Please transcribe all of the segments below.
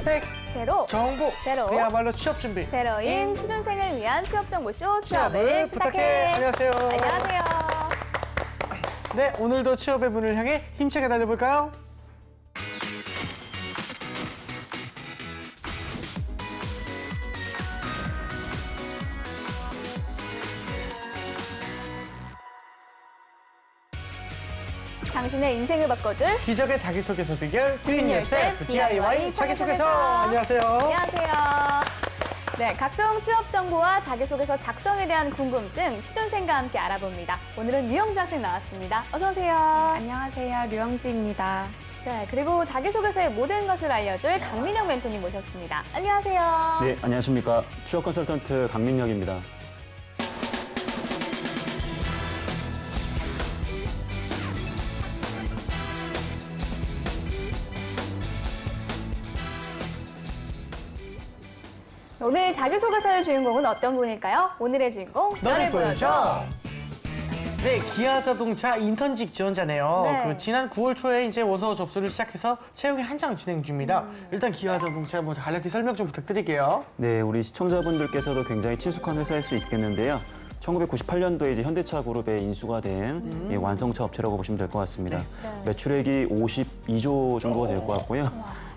스펙 제로, 정보 제로, 그야말로 취업 준비 제로인 취준생을 위한 취업 정보쇼 취업을 취업을 부탁해. 안녕하세요. 안녕하세요. 네, 오늘도 취업의 문을 향해 힘차게 달려볼까요? 당신의 인생을 바꿔줄 기적의 자기소개서 비결 Do It Yourself DIY 자기소개서. 안녕하세요. 안녕하세요. 네, 각종 취업 정보와 자기소개서 작성에 대한 궁금증 취준생과 함께 알아봅니다. 오늘은 류영주 학생 나왔습니다. 어서 오세요. 안녕하세요. 류영주입니다. 네, 그리고 자기소개서의 모든 것을 알려줄 강민영 멘토님 모셨습니다. 안녕하세요. 네, 안녕하십니까. 취업 컨설턴트 강민혁입니다. 오늘 자기소개서의 주인공은 어떤 분일까요? 오늘의 주인공 너를 보여줘. 네, 기아 자동차 인턴직 지원자네요. 네. 지난 9월 초에 이제 원서 접수를 시작해서 채용이 한창 진행 중입니다. 일단 기아 자동차 간략히 설명 좀 부탁드릴게요. 네, 우리 시청자분들께서도 굉장히 친숙한 회사일 수 있겠는데요. 1998년도에 이제 현대차 그룹에 인수가 된 이 완성차 업체라고 보시면 될 것 같습니다. 매출액이 52조 정도가 될 것 같고요.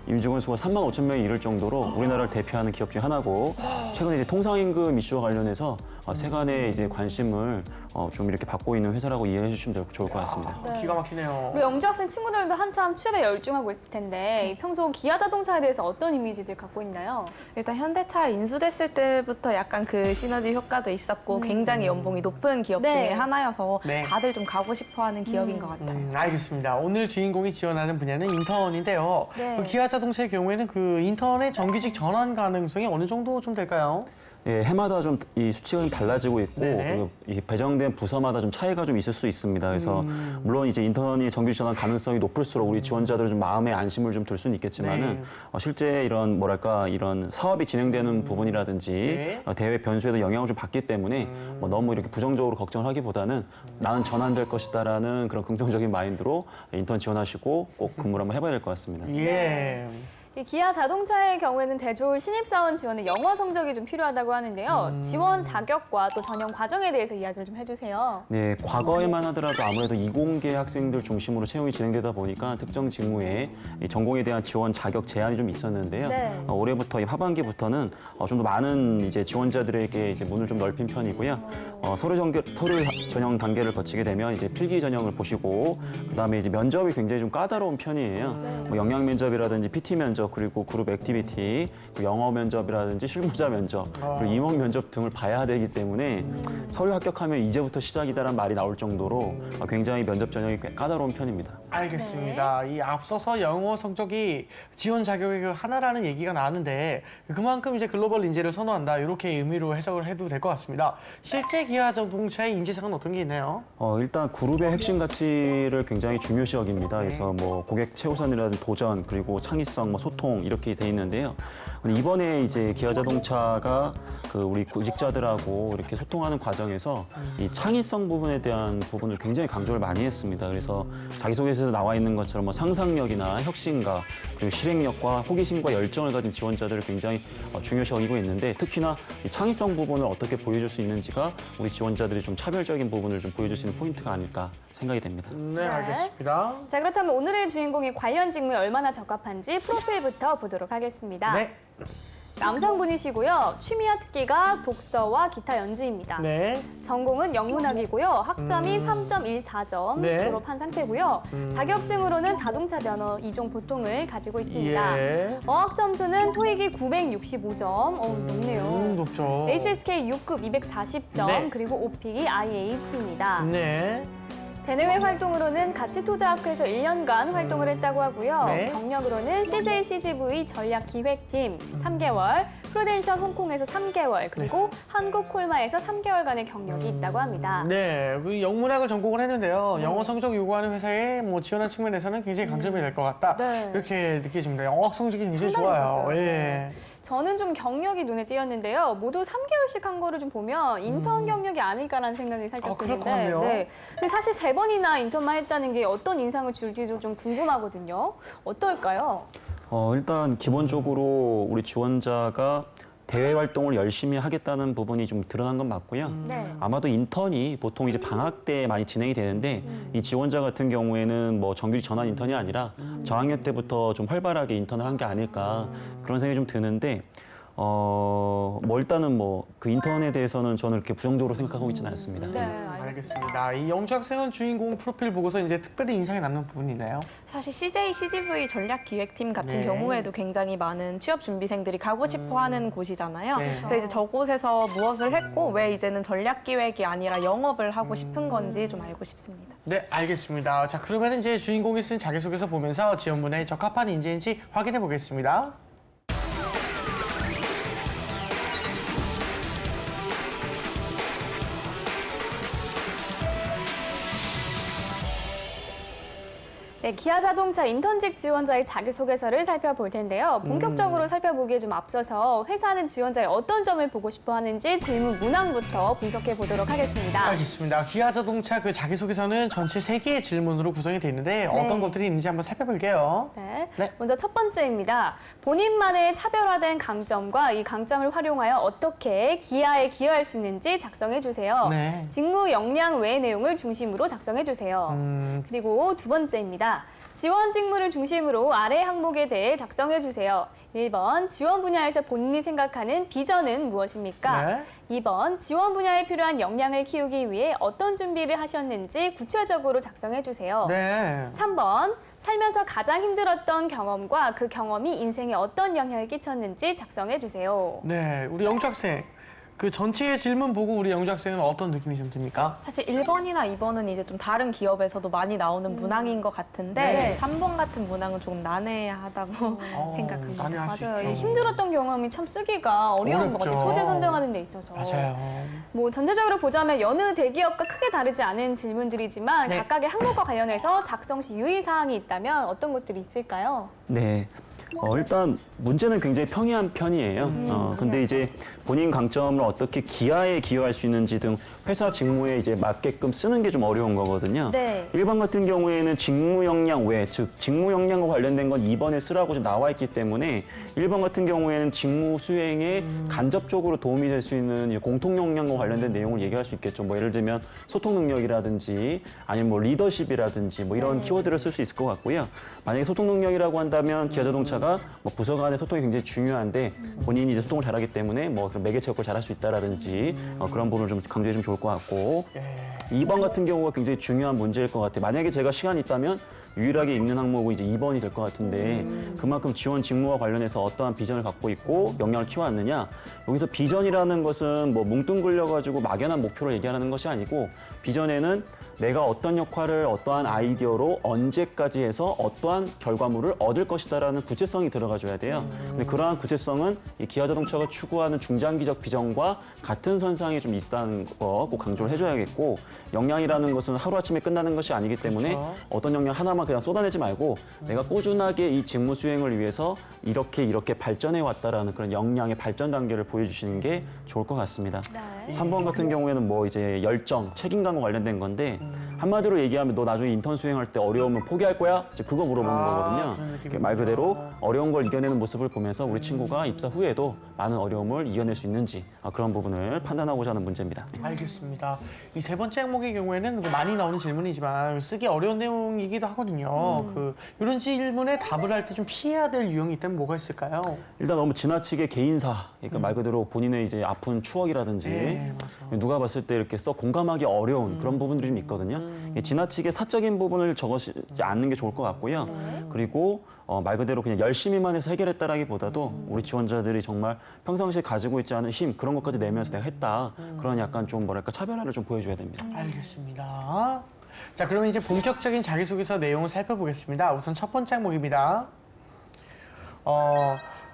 임직원 수가 3만 5천 명이 이를 정도로 우리나라를 대표하는 기업 중 하나고, 최근에 이제 통상임금 이슈와 관련해서 세간의 이제 관심을 좀 이렇게 받고 있는 회사라고 이해해 주시면 좋을 것 같습니다. 네. 기가 막히네요. 우리 영주 학생 친구들도 한참 취업에 열중하고 있을 텐데 평소 기아 자동차에 대해서 어떤 이미지들 갖고 있나요? 일단 현대차 인수됐을 때부터 약간 그 시너지 효과도 있었고 굉장히 연봉이 높은 기업 네. 중에 하나여서 네. 다들 좀 가고 싶어하는 기업인 것 같아요. 알겠습니다. 오늘 주인공이 지원하는 분야는 인턴인데요. 네. 그 기아 자동차의 경우에는 그 인턴의 정규직 전환 가능성이 어느 정도 좀 될까요? 예, 해마다 좀 이 수치가 좀 달라지고 있고, 네네. 이 배정된 부서마다 좀 차이가 좀 있을 수 있습니다. 그래서 물론 이제 인턴이 정규직 전환 가능성이 높을수록 우리 지원자들은 좀 마음의 안심을 좀 둘 수는 있겠지만은 네. 실제 이런 뭐랄까 이런 사업이 진행되는 부분이라든지 네. 대외 변수에도 영향을 좀 받기 때문에 너무 이렇게 부정적으로 걱정을 하기보다는 나는 전환될 것이다라는 그런 긍정적인 마인드로 인턴 지원하시고 꼭 근무를 한번 해봐야 될 것 같습니다. 예. 이 기아 자동차의 경우에는 대졸 신입사원 지원에 영어 성적이 좀 필요하다고 하는데요. 지원 자격과 또 전형 과정에 대해서 이야기를 좀 해주세요. 네, 과거에만 하더라도 아무래도 이공계 학생들 중심으로 채용이 진행되다 보니까 특정 직무에 이 전공에 대한 지원 자격 제한이 좀 있었는데요. 네. 올해부터 이 하반기부터는 좀 더 많은 이제 지원자들에게 이제 문을 좀 넓힌 편이고요. 서류 전형 단계를 거치게 되면 이제 필기 전형을 보시고 그다음에 이제 면접이 굉장히 좀 까다로운 편이에요. 뭐 영양 면접이라든지 PT 면접, 그리고 그룹 액티비티, 영어 면접이라든지 실무자 면접, 그리고 임원 면접 등을 봐야 되기 때문에 서류 합격하면 이제부터 시작이다라는 말이 나올 정도로 굉장히 면접 전형이 꽤 까다로운 편입니다. 알겠습니다. 이 앞서서 영어 성적이 지원 자격의 그 하나라는 얘기가 나왔는데 그만큼 이제 글로벌 인재를 선호한다 이렇게 의미로 해석을 해도 될 것 같습니다. 실제 기아 자동차의 인재상은 어떤 게 있나요? 일단 그룹의 핵심 가치를 굉장히 중요시 여깁니다. 그래서 뭐 고객 최우선이라든 도전, 그리고 창의성, 뭐 소통 이렇게 돼 있는데요. 근데 이번에 이제 기아 자동차가 그 우리 구직자들하고 이렇게 소통하는 과정에서 이 창의성 부분에 대한 부분을 굉장히 강조를 많이 했습니다. 그래서 자기소개서에 나와 있는 것처럼 뭐 상상력이나 혁신과 그리고 실행력과 호기심과 열정을 가진 지원자들을 굉장히 중요시 여기고 있는데, 특히나 이 창의성 부분을 어떻게 보여줄 수 있는지가 우리 지원자들이 좀 차별적인 부분을 좀 보여줄 수 있는 포인트가 아닐까 생각이 됩니다. 네, 알겠습니다. 자, 그렇다면 오늘의 주인공이 관련 직무에 얼마나 적합한지 프로필부터 보도록 하겠습니다. 네. 남성분이시고요. 취미와 특기가 독서와 기타 연주입니다. 네. 전공은 영문학이고요. 학점이 3.14점 네. 졸업한 상태고요. 자격증으로는 자동차 면허 2종 보통을 가지고 있습니다. 예. 어학 점수는 토익이 965점, 높네요. 높죠. HSK 6급 240점, 네. 그리고 OP이 IH입니다. 네. 대내외 활동으로는 가치투자학회에서 1년간 활동을 했다고 하고요. 네. 경력으로는 CJ CGV 전략기획팀 3개월, 프루덴셜 홍콩에서 3개월, 그리고 한국콜마에서 3개월간의 경력이 있다고 합니다. 네, 그 영문학을 전공을 했는데요. 영어 성적 요구하는 회사에 뭐 지원한 측면에서는 굉장히 강점이 될 것 같다. 네. 이렇게 느껴집니다. 어학 성적이 굉장히 상당히 좋아요. 높았어요. 예. 저는 좀 경력이 눈에 띄었는데요. 모두 3개월씩 한 거를 좀 보면 인턴 경력이 아닐까라는 생각이 살짝 그럴 것 드는데. 같네요. 네. 근데 사실 3번이나 인턴만 했다는 게 어떤 인상을 줄지도 좀 궁금하거든요. 어떨까요? 일단 기본적으로 우리 지원자가 대외 활동을 열심히 하겠다는 부분이 좀 드러난 건 맞고요. 네. 아마도 인턴이 보통 이제 방학 때 많이 진행이 되는데 이 지원자 같은 경우에는 뭐 정규직 전환 인턴이 아니라 저학년 때부터 좀 활발하게 인턴을 한 게 아닐까 그런 생각이 좀 드는데 뭐 일단은 뭐 그 인턴에 대해서는 저는 이렇게 부정적으로 생각하고 있지는 않습니다. 네, 알겠습니다. 알겠습니다. 이 영주 학생은 주인공 프로필 보고서 이제 특별히 인상에 남는 부분이 있나요? 사실 CJ CGV 전략기획팀 같은 네. 경우에도 굉장히 많은 취업 준비생들이 가고 싶어하는 곳이잖아요. 네. 그래서 이제 저곳에서 무엇을 했고 왜 이제는 전략기획이 아니라 영업을 하고 싶은 건지 좀 알고 싶습니다. 네, 알겠습니다. 자, 그러면 이제 주인공이 쓴 자기소개서 보면서 지원 분야에 적합한 인재인지 확인해 보겠습니다. 네, 기아 자동차 인턴직 지원자의 자기소개서를 살펴볼 텐데요. 본격적으로 살펴보기에 좀 앞서서 회사는 지원자의 어떤 점을 보고 싶어 하는지 질문 문항부터 분석해 보도록 하겠습니다. 알겠습니다. 기아자동차 그 자기소개서는 전체 3개의 질문으로 구성이 되어 있는데 어떤 것들이 있는지 한번 살펴볼게요. 네. 네. 먼저 첫 번째입니다. 본인만의 차별화된 강점과 이 강점을 활용하여 어떻게 기아에 기여할 수 있는지 작성해 주세요. 네. 직무 역량 외의 내용을 중심으로 작성해 주세요. 그리고 두 번째입니다. 지원 직무를 중심으로 아래 항목에 대해 작성해 주세요. 1번, 지원 분야에서 본인이 생각하는 비전은 무엇입니까? 네. 2번, 지원 분야에 필요한 역량을 키우기 위해 어떤 준비를 하셨는지 구체적으로 작성해 주세요. 네. 3번, 살면서 가장 힘들었던 경험과 그 경험이 인생에 어떤 영향을 끼쳤는지 작성해 주세요. 네, 우리 영주 학생. 그 전체의 질문 보고 우리 영주 학생은 어떤 느낌이 좀 듭니까? 사실 1번이나 2번은 이제 좀 다른 기업에서도 많이 나오는 문항인 것 같은데 네. 3번 같은 문항은 조금 난해하다고 생각합니다. 많이 할 수 맞아요. 있죠. 이 힘들었던 경험이 참 쓰기가 어려운 것 같아요. 어렵죠. 소재 선정하는 데 있어서. 맞아요. 뭐 전체적으로 보자면 여느 대기업과 크게 다르지 않은 질문들이지만 네. 각각의 항목과 관련해서 작성 시 유의사항이 있다면 어떤 것들이 있을까요? 네. 일단 문제는 굉장히 평이한 편이에요. 근데 이제 본인 강점을 어떻게 기하에 기여할 수 있는지 등 회사 직무에 이제 맞게끔 쓰는 게 좀 어려운 거거든요. 네. 1번 같은 경우에는 직무 역량 외, 즉 직무 역량과 관련된 건 2번에 쓰라고 좀 나와 있기 때문에 1번 같은 경우에는 직무 수행에 간접적으로 도움이 될 수 있는 이 공통 역량과 관련된 내용을 얘기할 수 있겠죠. 뭐 예를 들면 소통 능력이라든지 아니면 뭐 리더십이라든지 뭐 이런 키워드를 쓸 수 있을 것 같고요. 만약에 소통 능력이라고 한다면 기아자동차가 뭐 부서 간의 소통이 굉장히 중요한데 본인이 이제 소통을 잘하기 때문에 뭐 그런 매개체역을 잘할 수 있다라든지 그런 부분을 좀 강조해 주면 좋을 것 같고 2번 같은 경우가 굉장히 중요한 문제일 것 같아요. 만약에 제가 시간이 있다면 유일하게 읽는 항목은 이제 2번이 될 것 같은데 그만큼 지원 직무와 관련해서 어떠한 비전을 갖고 있고 역량을 키워왔느냐. 여기서 비전이라는 것은 뭐 뭉뚱그려가지고 막연한 목표를 얘기하는 것이 아니고 비전에는 내가 어떤 역할을 어떠한 아이디어로 언제까지 해서 어떠한 결과물을 얻을 것이다라는 구체성이 들어가줘야 돼요. 근데 그러한 구체성은 이 기아자동차가 추구하는 중장기적 비전과 같은 선상에 좀 있다는 거 꼭 강조를 해줘야겠고 역량이라는 것은 하루아침에 끝나는 것이 아니기 때문에 그렇죠. 어떤 역량 하나만 그냥 쏟아내지 말고 내가 꾸준하게 이 직무 수행을 위해서 이렇게 발전해 왔다라는 그런 역량의 발전 단계를 보여주시는 게 좋을 것 같습니다. 네. 3번 같은 경우에는 뭐 이제 열정, 책임감과 관련된 건데 한마디로 얘기하면 너 나중에 인턴 수행할 때 어려우면 포기할 거야? 이제 그거 물어보는 그런 거거든요. 느낌이구나. 말 그대로 어려운 걸 이겨내는 모습을 보면서 우리 친구가 입사 후에도 많은 어려움을 이겨낼 수 있는지 그런 부분을 판단하고자 하는 문제입니다. 알겠습니다. 이 세 번째 항목의 경우에는 뭐 많이 나오는 질문이지만 쓰기 어려운 내용이기도 하거든요. 이런 질문에 답을 할 때 좀 피해야 될 유형이 있다면 뭐가 있을까요? 일단 너무 지나치게 개인사, 그러니까 말 그대로 본인의 이제 아픈 추억이라든지 네, 누가 봤을 때 이렇게 써 공감하기 어려운 그런 부분들이 좀 있거든요. 지나치게 사적인 부분을 적으지 않는 게 좋을 것 같고요. 그리고 말 그대로 그냥 열심히만 해서 해결했다라기보다도 우리 지원자들이 정말 평상시에 가지고 있지 않은 힘 그런 것까지 내면서 내가 했다. 그런 약간 좀 뭐랄까 차별화를 좀 보여줘야 됩니다. 알겠습니다. 자, 그러면 이제 본격적인 자기소개서 내용을 살펴보겠습니다. 우선 첫 번째 항목입니다.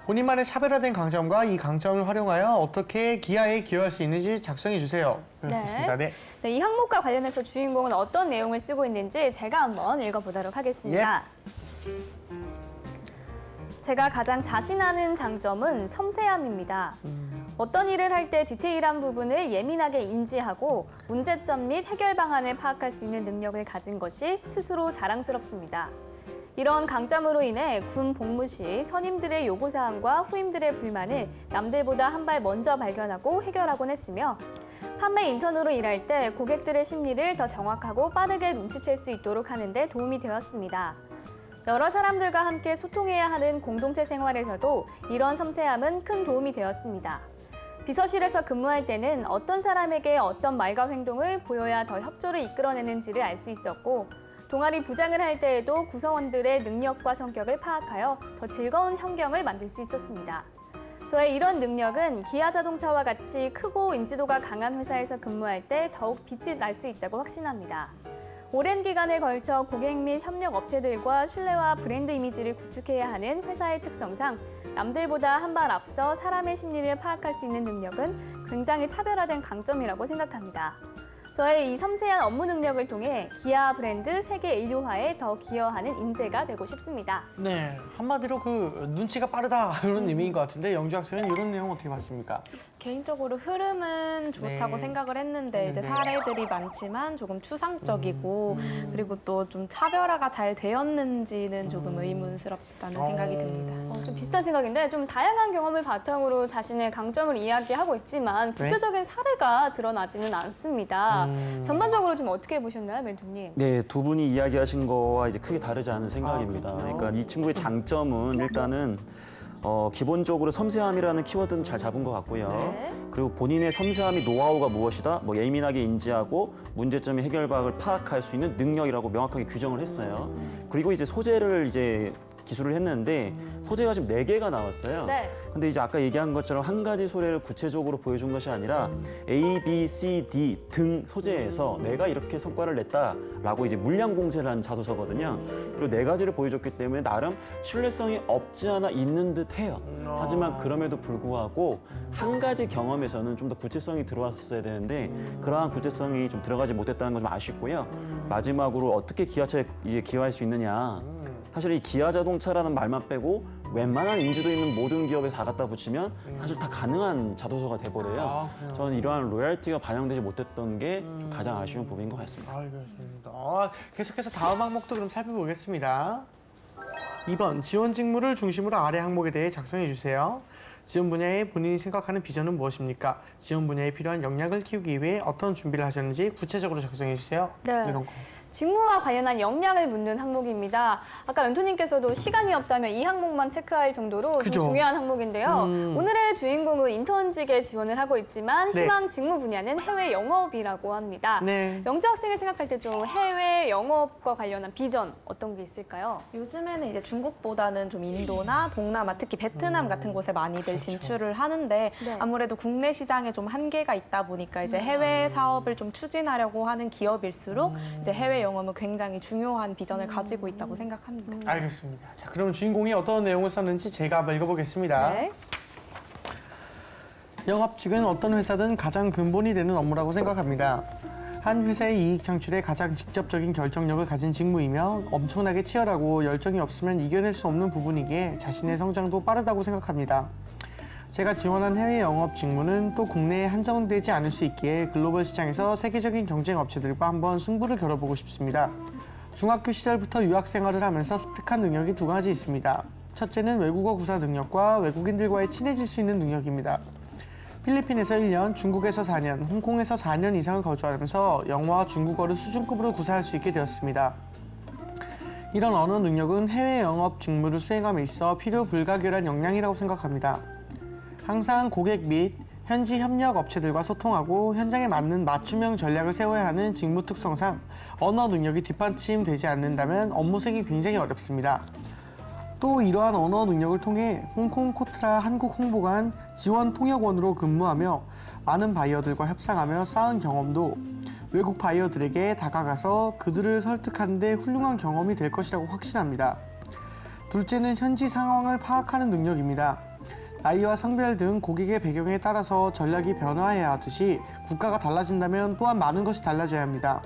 본인만의 차별화된 강점과 이 강점을 활용하여 어떻게 기하에 기여할 수 있는지 작성해 주세요. 그렇습니다. 네. 네, 이 항목과 관련해서 주인공은 어떤 내용을 쓰고 있는지 제가 한번 읽어보도록 하겠습니다. 제가 가장 자신하는 장점은 섬세함입니다. 어떤 일을 할 때 디테일한 부분을 예민하게 인지하고 문제점 및 해결 방안을 파악할 수 있는 능력을 가진 것이 스스로 자랑스럽습니다. 이런 강점으로 인해 군 복무 시 선임들의 요구사항과 후임들의 불만을 남들보다 한 발 먼저 발견하고 해결하곤 했으며 판매 인턴으로 일할 때 고객들의 심리를 더 정확하고 빠르게 눈치챌 수 있도록 하는 데 도움이 되었습니다. 여러 사람들과 함께 소통해야 하는 공동체 생활에서도 이런 섬세함은 큰 도움이 되었습니다. 비서실에서 근무할 때는 어떤 사람에게 어떤 말과 행동을 보여야 더 협조를 이끌어내는지를 알 수 있었고 동아리 부장을 할 때에도 구성원들의 능력과 성격을 파악하여 더 즐거운 환경을 만들 수 있었습니다. 저의 이런 능력은 기아자동차와 같이 크고 인지도가 강한 회사에서 근무할 때 더욱 빛이 날 수 있다고 확신합니다. 오랜 기간에 걸쳐 고객 및 협력 업체들과 신뢰와 브랜드 이미지를 구축해야 하는 회사의 특성상 남들보다 한 발 앞서 사람의 심리를 파악할 수 있는 능력은 굉장히 차별화된 강점이라고 생각합니다. 저의 이 섬세한 업무 능력을 통해 기아 브랜드 세계 인류화에 더 기여하는 인재가 되고 싶습니다. 네, 한마디로 그 눈치가 빠르다 이런 의미인 것 같은데 영주 학생은 이런 내용 어떻게 봤습니까? 개인적으로 흐름은 좋다고 네. 생각을 했는데 이제 네. 사례들이 많지만 조금 추상적이고 그리고 또 좀 차별화가 잘 되었는지는 조금 의문스럽다는 생각이 듭니다. 좀 비슷한 생각인데 좀 다양한 경험을 바탕으로 자신의 강점을 이야기하고 있지만 구체적인 사례가 드러나지는 않습니다. 전반적으로 좀 어떻게 보셨나요, 멘토님? 네, 두 분이 이야기하신 거와 이제 크게 다르지 않은 생각입니다. 그렇군요. 그러니까 이 친구의 장점은 일단은 기본적으로 섬세함이라는 키워드는 잘 잡은 것 같고요. 네. 그리고 본인의 섬세함이 노하우가 무엇이다, 뭐 예민하게 인지하고 문제점의 해결방을 파악할 수 있는 능력이라고 명확하게 규정을 했어요. 그리고 이제 소재를 이제 기술을 했는데 소재가 지금 4개가 나왔어요. 네. 근데 이제 아까 얘기한 것처럼 한 가지 소재를 구체적으로 보여준 것이 아니라 A, B, C, D 등 소재에서 내가 이렇게 성과를 냈다라고 이제 물량 공세를 한 자소서거든요. 그리고 4가지를 보여줬기 때문에 나름 신뢰성이 없지 않아 있는 듯해요. 하지만 그럼에도 불구하고 한 가지 경험에서는 좀 더 구체성이 들어왔었어야 되는데 그러한 구체성이 좀 들어가지 못했다는 건 좀 아쉽고요. 마지막으로 어떻게 기아차에 이제 기여할 수 있느냐. 사실 이 기아자동차라는 말만 빼고 웬만한 인지도 있는 모든 기업에 다 갖다 붙이면 사실 다 가능한 자소서가 돼버려요. 그래요? 저는 이러한 로열티가 반영되지 못했던 게 좀 가장 아쉬운 부분인 것 같습니다. 알겠습니다. 계속해서 다음 항목도 그럼 살펴보겠습니다. 2번, 지원 직무를 중심으로 아래 항목에 대해 작성해 주세요. 지원 분야에 본인이 생각하는 비전은 무엇입니까? 지원 분야에 필요한 역량을 키우기 위해 어떤 준비를 하셨는지 구체적으로 작성해 주세요. 네. 이런 거. 직무와 관련한 역량을 묻는 항목입니다. 아까 멘토님께서도 시간이 없다면 이 항목만 체크할 정도로 좀 그죠. 중요한 항목인데요. 오늘의 주인공은 인턴직에 지원을 하고 있지만 네. 희망 직무 분야는 해외 영업이라고 합니다. 네. 영주 학생이 생각할 때 좀 해외 영업과 관련한 비전 어떤 게 있을까요? 요즘에는 이제 중국보다는 좀 인도나 동남아, 특히 베트남 같은 곳에 많이들 진출을 하는데 네. 아무래도 국내 시장에 좀 한계가 있다 보니까 이제 해외 사업을 좀 추진하려고 하는 기업일수록 이제 해외 영업은 굉장히 중요한 비전을 가지고 있다고 생각합니다. 알겠습니다. 자, 그럼 주인공이 어떤 내용을 썼는지 제가 한번 읽어보겠습니다. 네. 영업직은 어떤 회사든 가장 근본이 되는 업무라고 생각합니다. 한 회사의 이익 창출에 가장 직접적인 결정력을 가진 직무이며 엄청나게 치열하고 열정이 없으면 이겨낼 수 없는 부분이기에 자신의 성장도 빠르다고 생각합니다. 제가 지원한 해외 영업 직무는 또 국내에 한정되지 않을 수 있기에 글로벌 시장에서 세계적인 경쟁 업체들과 한번 승부를 겨뤄보고 싶습니다. 중학교 시절부터 유학 생활을 하면서 습득한 능력이 2가지 있습니다. 첫째는 외국어 구사 능력과 외국인들과의 친해질 수 있는 능력입니다. 필리핀에서 1년, 중국에서 4년, 홍콩에서 4년 이상을 거주하면서 영어와 중국어를 수준급으로 구사할 수 있게 되었습니다. 이런 언어 능력은 해외 영업 직무를 수행함에 있어 필요 불가결한 역량이라고 생각합니다. 항상 고객 및 현지 협력 업체들과 소통하고 현장에 맞는 맞춤형 전략을 세워야 하는 직무 특성상 언어 능력이 뒷받침되지 않는다면 업무색이 굉장히 어렵습니다. 또 이러한 언어 능력을 통해 홍콩 코트라 한국 홍보관 지원 통역원으로 근무하며 많은 바이어들과 협상하며 쌓은 경험도 외국 바이어들에게 다가가서 그들을 설득하는 데 훌륭한 경험이 될 것이라고 확신합니다. 둘째는 현지 상황을 파악하는 능력입니다. 나이와 성별 등 고객의 배경에 따라서 전략이 변화해야 하듯이 국가가 달라진다면 또한 많은 것이 달라져야 합니다.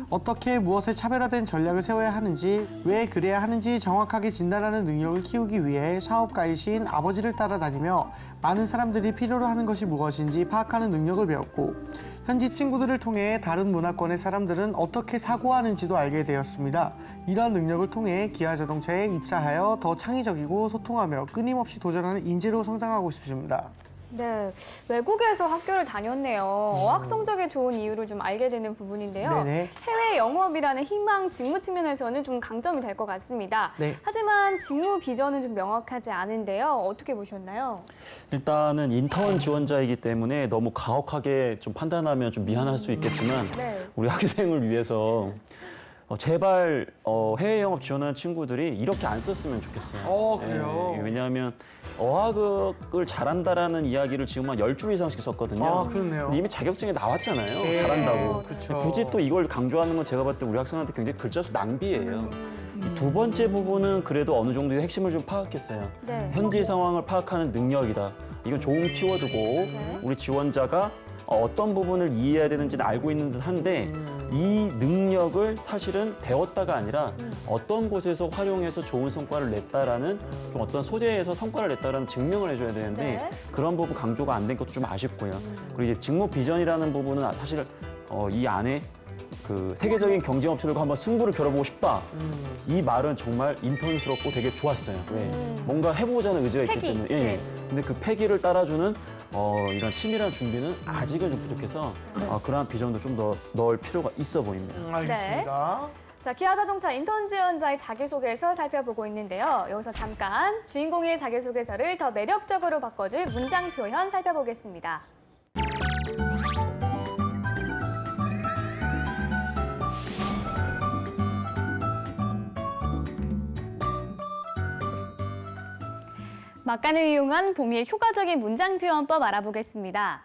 어떻게 무엇에 차별화된 전략을 세워야 하는지, 왜 그래야 하는지 정확하게 진단하는 능력을 키우기 위해 사업가이신 아버지를 따라다니며 많은 사람들이 필요로 하는 것이 무엇인지 파악하는 능력을 배웠고, 현지 친구들을 통해 다른 문화권의 사람들은 어떻게 사고하는지도 알게 되었습니다. 이러한 능력을 통해 기아자동차에 입사하여 더 창의적이고 소통하며 끊임없이 도전하는 인재로 성장하고 싶습니다. 네, 외국에서 학교를 다녔네요. 어학 성적이 좋은 이유를 좀 알게 되는 부분인데요. 네네. 해외 영업이라는 희망, 직무 측면에서는 좀 강점이 될 것 같습니다. 네. 하지만 직무 비전은 좀 명확하지 않은데요. 어떻게 보셨나요? 일단은 인턴 지원자이기 때문에 너무 가혹하게 좀 판단하면 좀 미안할 수 있겠지만 네. 우리 학생을 위해서 제발 해외 영업 지원하는 친구들이 이렇게 안 썼으면 좋겠어요. 그래요? 왜냐하면 어학을 잘한다라는 이야기를 지금 한 10줄 이상씩 썼거든요. 아, 그렇네요. 근데 이미 자격증에 나왔잖아요. 네. 잘한다고. 그쵸. 굳이 또 이걸 강조하는 건 제가 봤을 때 우리 학생한테 굉장히 글자 수 낭비예요. 이 두 번째 부분은 그래도 어느 정도의 핵심을 좀 파악했어요. 네. 현지 상황을 파악하는 능력이다. 이건 좋은 키워드고 우리 지원자가 어떤 부분을 이해해야 되는지는 알고 있는 듯 한데 이 능력을 사실은 배웠다가 아니라 어떤 곳에서 활용해서 좋은 성과를 냈다라는 좀 어떤 소재에서 성과를 냈다라는 증명을 해줘야 되는데 네. 그런 부분 강조가 안 된 것도 좀 아쉽고요. 그리고 이제 직무 비전이라는 부분은 사실 이 안에 그 세계적인 경쟁 업체들과 한번 승부를 겨뤄보고 싶다. 이 말은 정말 인턴스럽고 되게 좋았어요. 왜? 뭔가 해보자는 의지가 있기 패기. 때문에. 예, 예. 네. 근데 그 패기를 따라주는 이런 치밀한 준비는 아직은 좀 부족해서 그러한 비전도 좀 더 넣을 필요가 있어 보입니다. 알겠습니다. 자, 기아 자동차 인턴 지원자의 자기소개서 살펴보고 있는데요. 여기서 잠깐 주인공의 자기소개서를 더 매력적으로 바꿔줄 문장 표현 살펴보겠습니다. 막간을 이용한 봄이의 효과적인 문장 표현법 알아보겠습니다.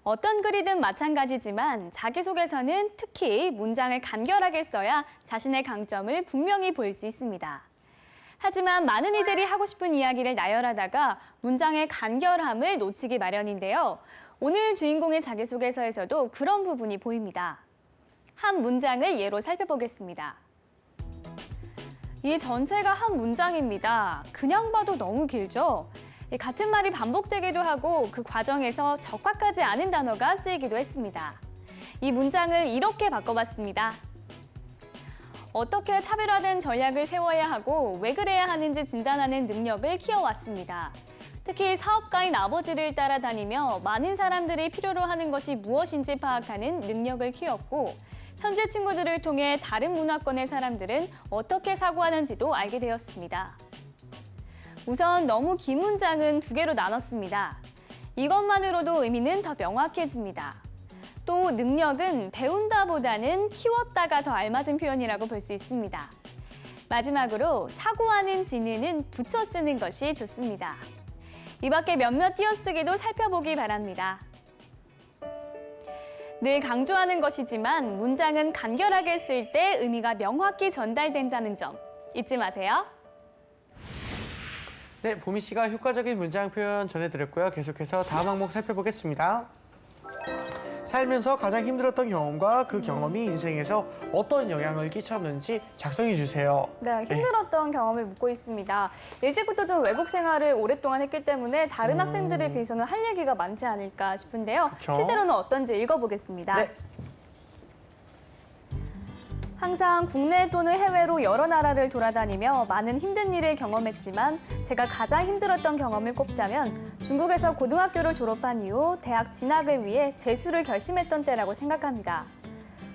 어떤 글이든 마찬가지지만 자기소개서는 특히 문장을 간결하게 써야 자신의 강점을 분명히 보일 수 있습니다. 하지만 많은 이들이 하고 싶은 이야기를 나열하다가 문장의 간결함을 놓치기 마련인데요. 오늘 주인공의 자기소개서에서도 그런 부분이 보입니다. 한 문장을 예로 살펴보겠습니다. 이 전체가 한 문장입니다. 그냥 봐도 너무 길죠? 같은 말이 반복되기도 하고 그 과정에서 적합하지 않은 단어가 쓰이기도 했습니다. 이 문장을 이렇게 바꿔봤습니다. 어떻게 차별화된 전략을 세워야 하고 왜 그래야 하는지 진단하는 능력을 키워왔습니다. 특히 사업가인 아버지를 따라다니며 많은 사람들이 필요로 하는 것이 무엇인지 파악하는 능력을 키웠고 현지 친구들을 통해 다른 문화권의 사람들은 어떻게 사고하는지도 알게 되었습니다. 우선 너무 긴 문장은 두 개로 나눴습니다. 이것만으로도 의미는 더 명확해집니다. 또 능력은 배운다보다는 키웠다가 더 알맞은 표현이라고 볼 수 있습니다. 마지막으로 사고하는 지느는 붙여 쓰는 것이 좋습니다. 이 밖에 몇몇 띄어쓰기도 살펴보기 바랍니다. 늘 강조하는 것이지만 문장은 간결하게 쓸 때 의미가 명확히 전달된다는 점 잊지 마세요. 네, 보미 씨가 효과적인 문장 표현 전해드렸고요. 계속해서 다음 항목 살펴보겠습니다. 살면서 가장 힘들었던 경험과 그 경험이 인생에서 어떤 영향을 끼쳤는지 작성해 주세요. 네, 힘들었던 경험을 묻고 있습니다. 일찍부터 좀 외국 생활을 오랫동안 했기 때문에 다른 학생들에 비해서는 할 얘기가 많지 않을까 싶은데요. 그쵸? 실제로는 어떤지 읽어보겠습니다. 네. 항상 국내 또는 해외로 여러 나라를 돌아다니며 많은 힘든 일을 경험했지만 제가 가장 힘들었던 경험을 꼽자면 중국에서 고등학교를 졸업한 이후 대학 진학을 위해 재수를 결심했던 때라고 생각합니다.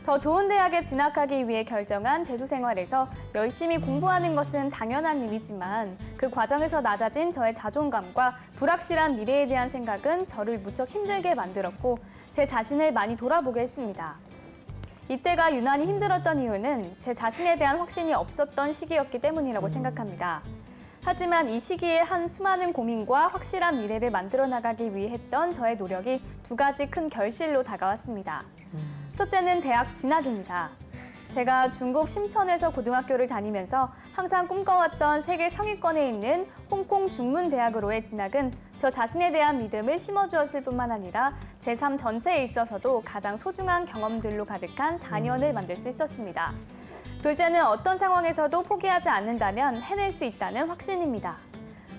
더 좋은 대학에 진학하기 위해 결정한 재수 생활에서 열심히 공부하는 것은 당연한 일이지만 그 과정에서 낮아진 저의 자존감과 불확실한 미래에 대한 생각은 저를 무척 힘들게 만들었고 제 자신을 많이 돌아보게 했습니다. 이때가 유난히 힘들었던 이유는 제 자신에 대한 확신이 없었던 시기였기 때문이라고 생각합니다. 하지만 이 시기에 한 수많은 고민과 확실한 미래를 만들어 나가기 위해 했던 저의 노력이 두 가지 큰 결실로 다가왔습니다. 첫째는 대학 진학입니다. 제가 중국 심천에서 고등학교를 다니면서 항상 꿈꿔왔던 세계 상위권에 있는 홍콩 중문대학으로의 진학은 저 자신에 대한 믿음을 심어주었을 뿐만 아니라 제 삶 전체에 있어서도 가장 소중한 경험들로 가득한 4년을 만들 수 있었습니다. 둘째는 어떤 상황에서도 포기하지 않는다면 해낼 수 있다는 확신입니다.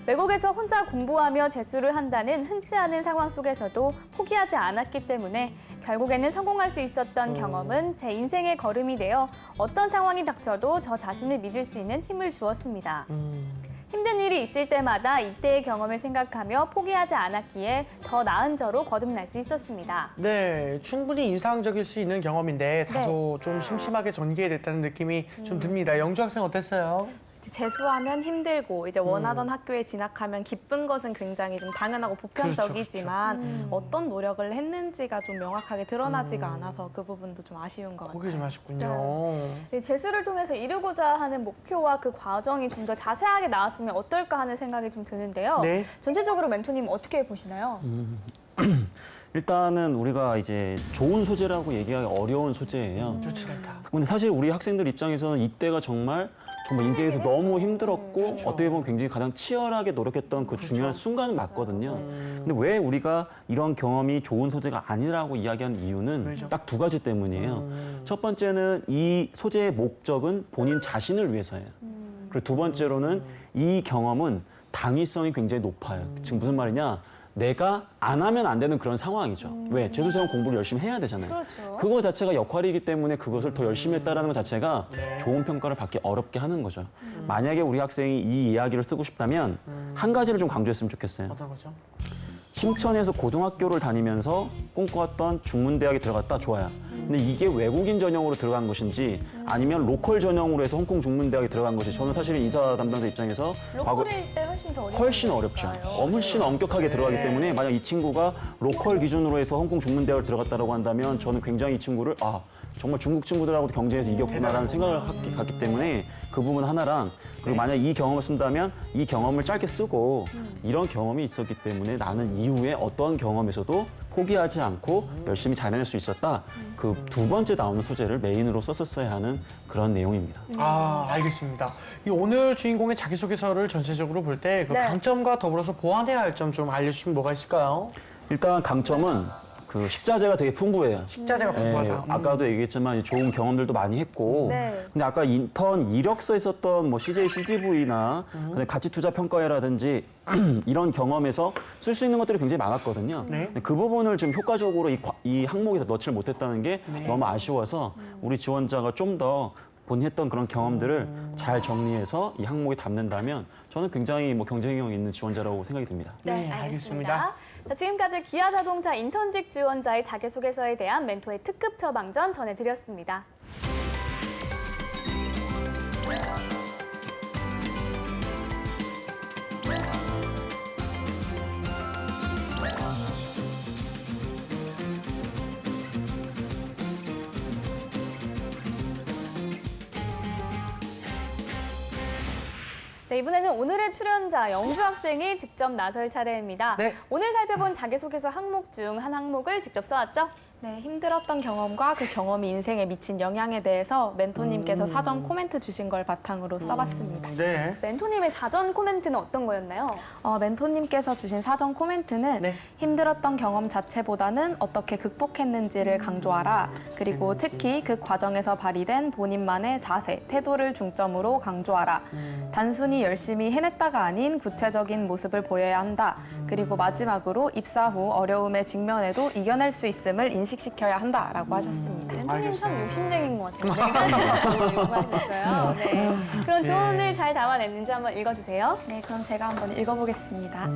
외국에서 혼자 공부하며 재수를 한다는 흔치 않은 상황 속에서도 포기하지 않았기 때문에 결국에는 성공할 수 있었던 경험은 제 인생의 걸음이 되어 어떤 상황이 닥쳐도 저 자신을 믿을 수 있는 힘을 주었습니다. 힘든 일이 있을 때마다 이때의 경험을 생각하며 포기하지 않았기에 더 나은 저로 거듭날 수 있었습니다. 네, 충분히 인상적일 수 있는 경험인데 다소 좀 심심하게 전개됐다는 느낌이 좀 듭니다. 영주 학생 어땠어요? 재수하면 힘들고 이제 원하던 학교에 진학하면 기쁜 것은 굉장히 좀 당연하고 보편적이지만 어떤 노력을 했는지가 좀 명확하게 드러나지가 않아서 그 부분도 좀 아쉬운 것 같아요. 포기 좀 하셨군요. 네, 재수를 통해서 이루고자 하는 목표와 그 과정이 좀 더 자세하게 나왔으면 어떨까 하는 생각이 좀 드는데요. 네. 전체적으로 멘토님 어떻게 보시나요? 일단은 우리가 이제 좋은 소재라고 얘기하기 어려운 소재예요. 좋지 않다. 근데 사실 우리 학생들 입장에서는 이때가 정말 인생에서 너무 힘들었고 어떻게 보면 굉장히 가장 치열하게 노력했던 그 중요한 순간은 맞거든요. 근데 왜 우리가 이런 경험이 좋은 소재가 아니라고 이야기하는 이유는 왜죠? 딱 두 가지 때문이에요. 첫 번째는 이 소재의 목적은 본인 자신을 위해서예요. 그리고 두 번째로는 이 경험은 당위성이 굉장히 높아요. 지금 무슨 말이냐? 내가 안 하면 안 되는 그런 상황이죠. 왜? 재수생은 공부를 열심히 해야 되잖아요. 그렇죠. 그거 자체가 역할이기 때문에 그것을 더 열심히 했다는 것 자체가 좋은 평가를 받기 어렵게 하는 거죠. 만약에 우리 학생이 이 이야기를 쓰고 싶다면 한 가지를 좀 강조했으면 좋겠어요. 어떤 거죠? 심천에서 고등학교를 다니면서 꿈꿔왔던 중문대학에 들어갔다 좋아요. 근데 이게 외국인 전형으로 들어간 것인지 아니면 로컬 전형으로 해서 홍콩 중문대학에 들어간 것이 저는 사실은 인사 담당자 입장에서 로컬일 때 훨씬 더 훨씬 어렵죠. 훨씬 엄격하게 들어가기 때문에 만약 이 친구가 로컬 기준으로 해서 홍콩 중문대학을 들어갔다고 한다면 저는 굉장히 이 친구를 정말 중국 친구들하고도 경쟁에서 이겼구나라는 생각을 갖기 때문에 그 부분 하나랑 그리고 만약 이 경험을 쓴다면 이 경험을 짧게 쓰고 이런 경험이 있었기 때문에 나는 이후에 어떠한 경험에서도 포기하지 않고 열심히 잘해낼 수 있었다. 그 두 번째 나오는 소재를 메인으로 썼었어야 하는 그런 내용입니다. 알겠습니다. 이 오늘 주인공의 자기소개서를 전체적으로 볼 때 그 네. 강점과 더불어서 보완해야 할 점 좀 알려주시면 뭐가 있을까요? 일단 강점은 그 식자재가 되게 풍부해요. 식자재가 네, 풍부하다. 아까도 얘기했지만 좋은 경험들도 많이 했고 네. 근데 아까 인턴 이력서에 썼던 뭐 CJ, CGV나 가치 투자 평가회라든지 이런 경험에서 쓸 수 있는 것들이 굉장히 많았거든요. 네. 근데 그 부분을 지금 효과적으로 이 항목에서 넣지를 못했다는 게 너무 아쉬워서 우리 지원자가 좀 더 본인이 했던 그런 경험들을 잘 정리해서 이 항목에 담는다면 저는 굉장히 뭐 경쟁력 있는 지원자라고 생각이 듭니다. 네, 알겠습니다. 자, 지금까지 기아자동차 인턴직 지원자의 자기소개서에 대한 멘토의 특급 처방전 전해드렸습니다. 네, 이번에는 오늘의 출연자 영주 학생이 직접 나설 차례입니다. 네. 오늘 살펴본 자기소개서 항목 중 한 항목을 직접 써왔죠? 네, 힘들었던 경험과 그 경험이 인생에 미친 영향에 대해서 멘토님께서 사전 코멘트 주신 걸 바탕으로 써봤습니다. 네. 멘토님의 사전 코멘트는 어떤 거였나요? 멘토님께서 주신 사전 코멘트는 네. 힘들었던 경험 자체보다는 어떻게 극복했는지를 강조하라. 그리고 특히 그 과정에서 발휘된 본인만의 자세, 태도를 중점으로 강조하라. 단순히 열심히 해냈다가 아닌 구체적인 모습을 보여야 한다. 그리고 마지막으로 입사 후 어려움에 직면해도 이겨낼 수 있음을 인식시켜야 한다라고 하셨습니다. 멘토님 참 욕심쟁인 것 같아요. 요구하셨어요. 네. 그런 조언을 잘 담아냈는지 한번 읽어주세요. 네, 그럼 제가 한번 읽어보겠습니다.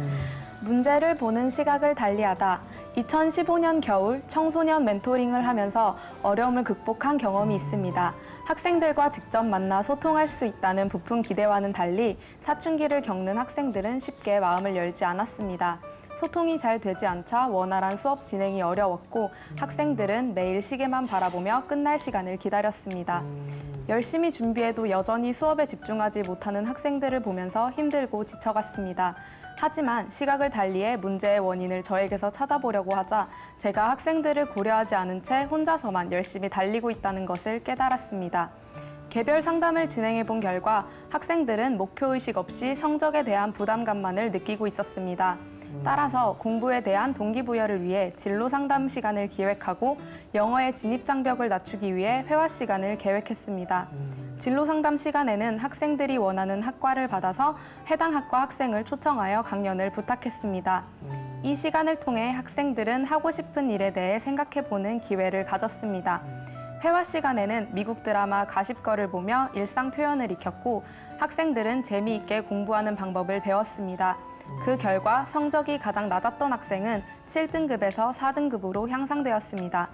문제를 보는 시각을 달리하다. 2015년 겨울 청소년 멘토링을 하면서 어려움을 극복한 경험이 있습니다. 학생들과 직접 만나 소통할 수 있다는 부푼 기대와는 달리 사춘기를 겪는 학생들은 쉽게 마음을 열지 않았습니다. 소통이 잘 되지 않자 원활한 수업 진행이 어려웠고 학생들은 매일 시계만 바라보며 끝날 시간을 기다렸습니다. 열심히 준비해도 여전히 수업에 집중하지 못하는 학생들을 보면서 힘들고 지쳐갔습니다. 하지만 시각을 달리해 문제의 원인을 저에게서 찾아보려고 하자 제가 학생들을 고려하지 않은 채 혼자서만 열심히 달리고 있다는 것을 깨달았습니다. 개별 상담을 진행해 본 결과 학생들은 목표의식 없이 성적에 대한 부담감만을 느끼고 있었습니다. 따라서 공부에 대한 동기부여를 위해 진로 상담 시간을 기획하고 영어의 진입 장벽을 낮추기 위해 회화 시간을 계획했습니다. 진로 상담 시간에는 학생들이 원하는 학과를 받아서 해당 학과 학생을 초청하여 강연을 부탁했습니다. 이 시간을 통해 학생들은 하고 싶은 일에 대해 생각해보는 기회를 가졌습니다. 회화 시간에는 미국 드라마 가십걸을 보며 일상 표현을 익혔고 학생들은 재미있게 공부하는 방법을 배웠습니다. 그 결과 성적이 가장 낮았던 학생은 7등급에서 4등급으로 향상되었습니다.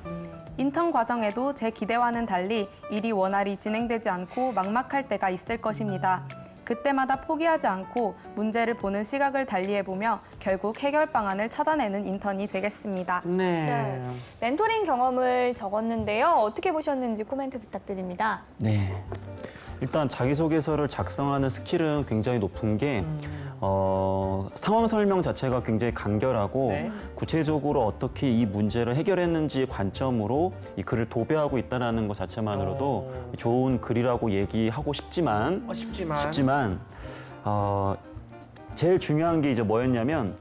인턴 과정에도 제 기대와는 달리 일이 원활히 진행되지 않고 막막할 때가 있을 것입니다. 그때마다 포기하지 않고 문제를 보는 시각을 달리해보며 결국 해결 방안을 찾아내는 인턴이 되겠습니다. 네. 멘토링 경험을 적었는데요. 어떻게 보셨는지 코멘트 부탁드립니다. 네. 일단 자기소개서를 작성하는 스킬은 굉장히 높은 게 상황 설명 자체가 굉장히 간결하고 네. 구체적으로 어떻게 이 문제를 해결했는지 관점으로 이 글을 도배하고 있다는 것 자체만으로도 좋은 글이라고 얘기하고 싶지만 제일 중요한 게 이제 뭐였냐면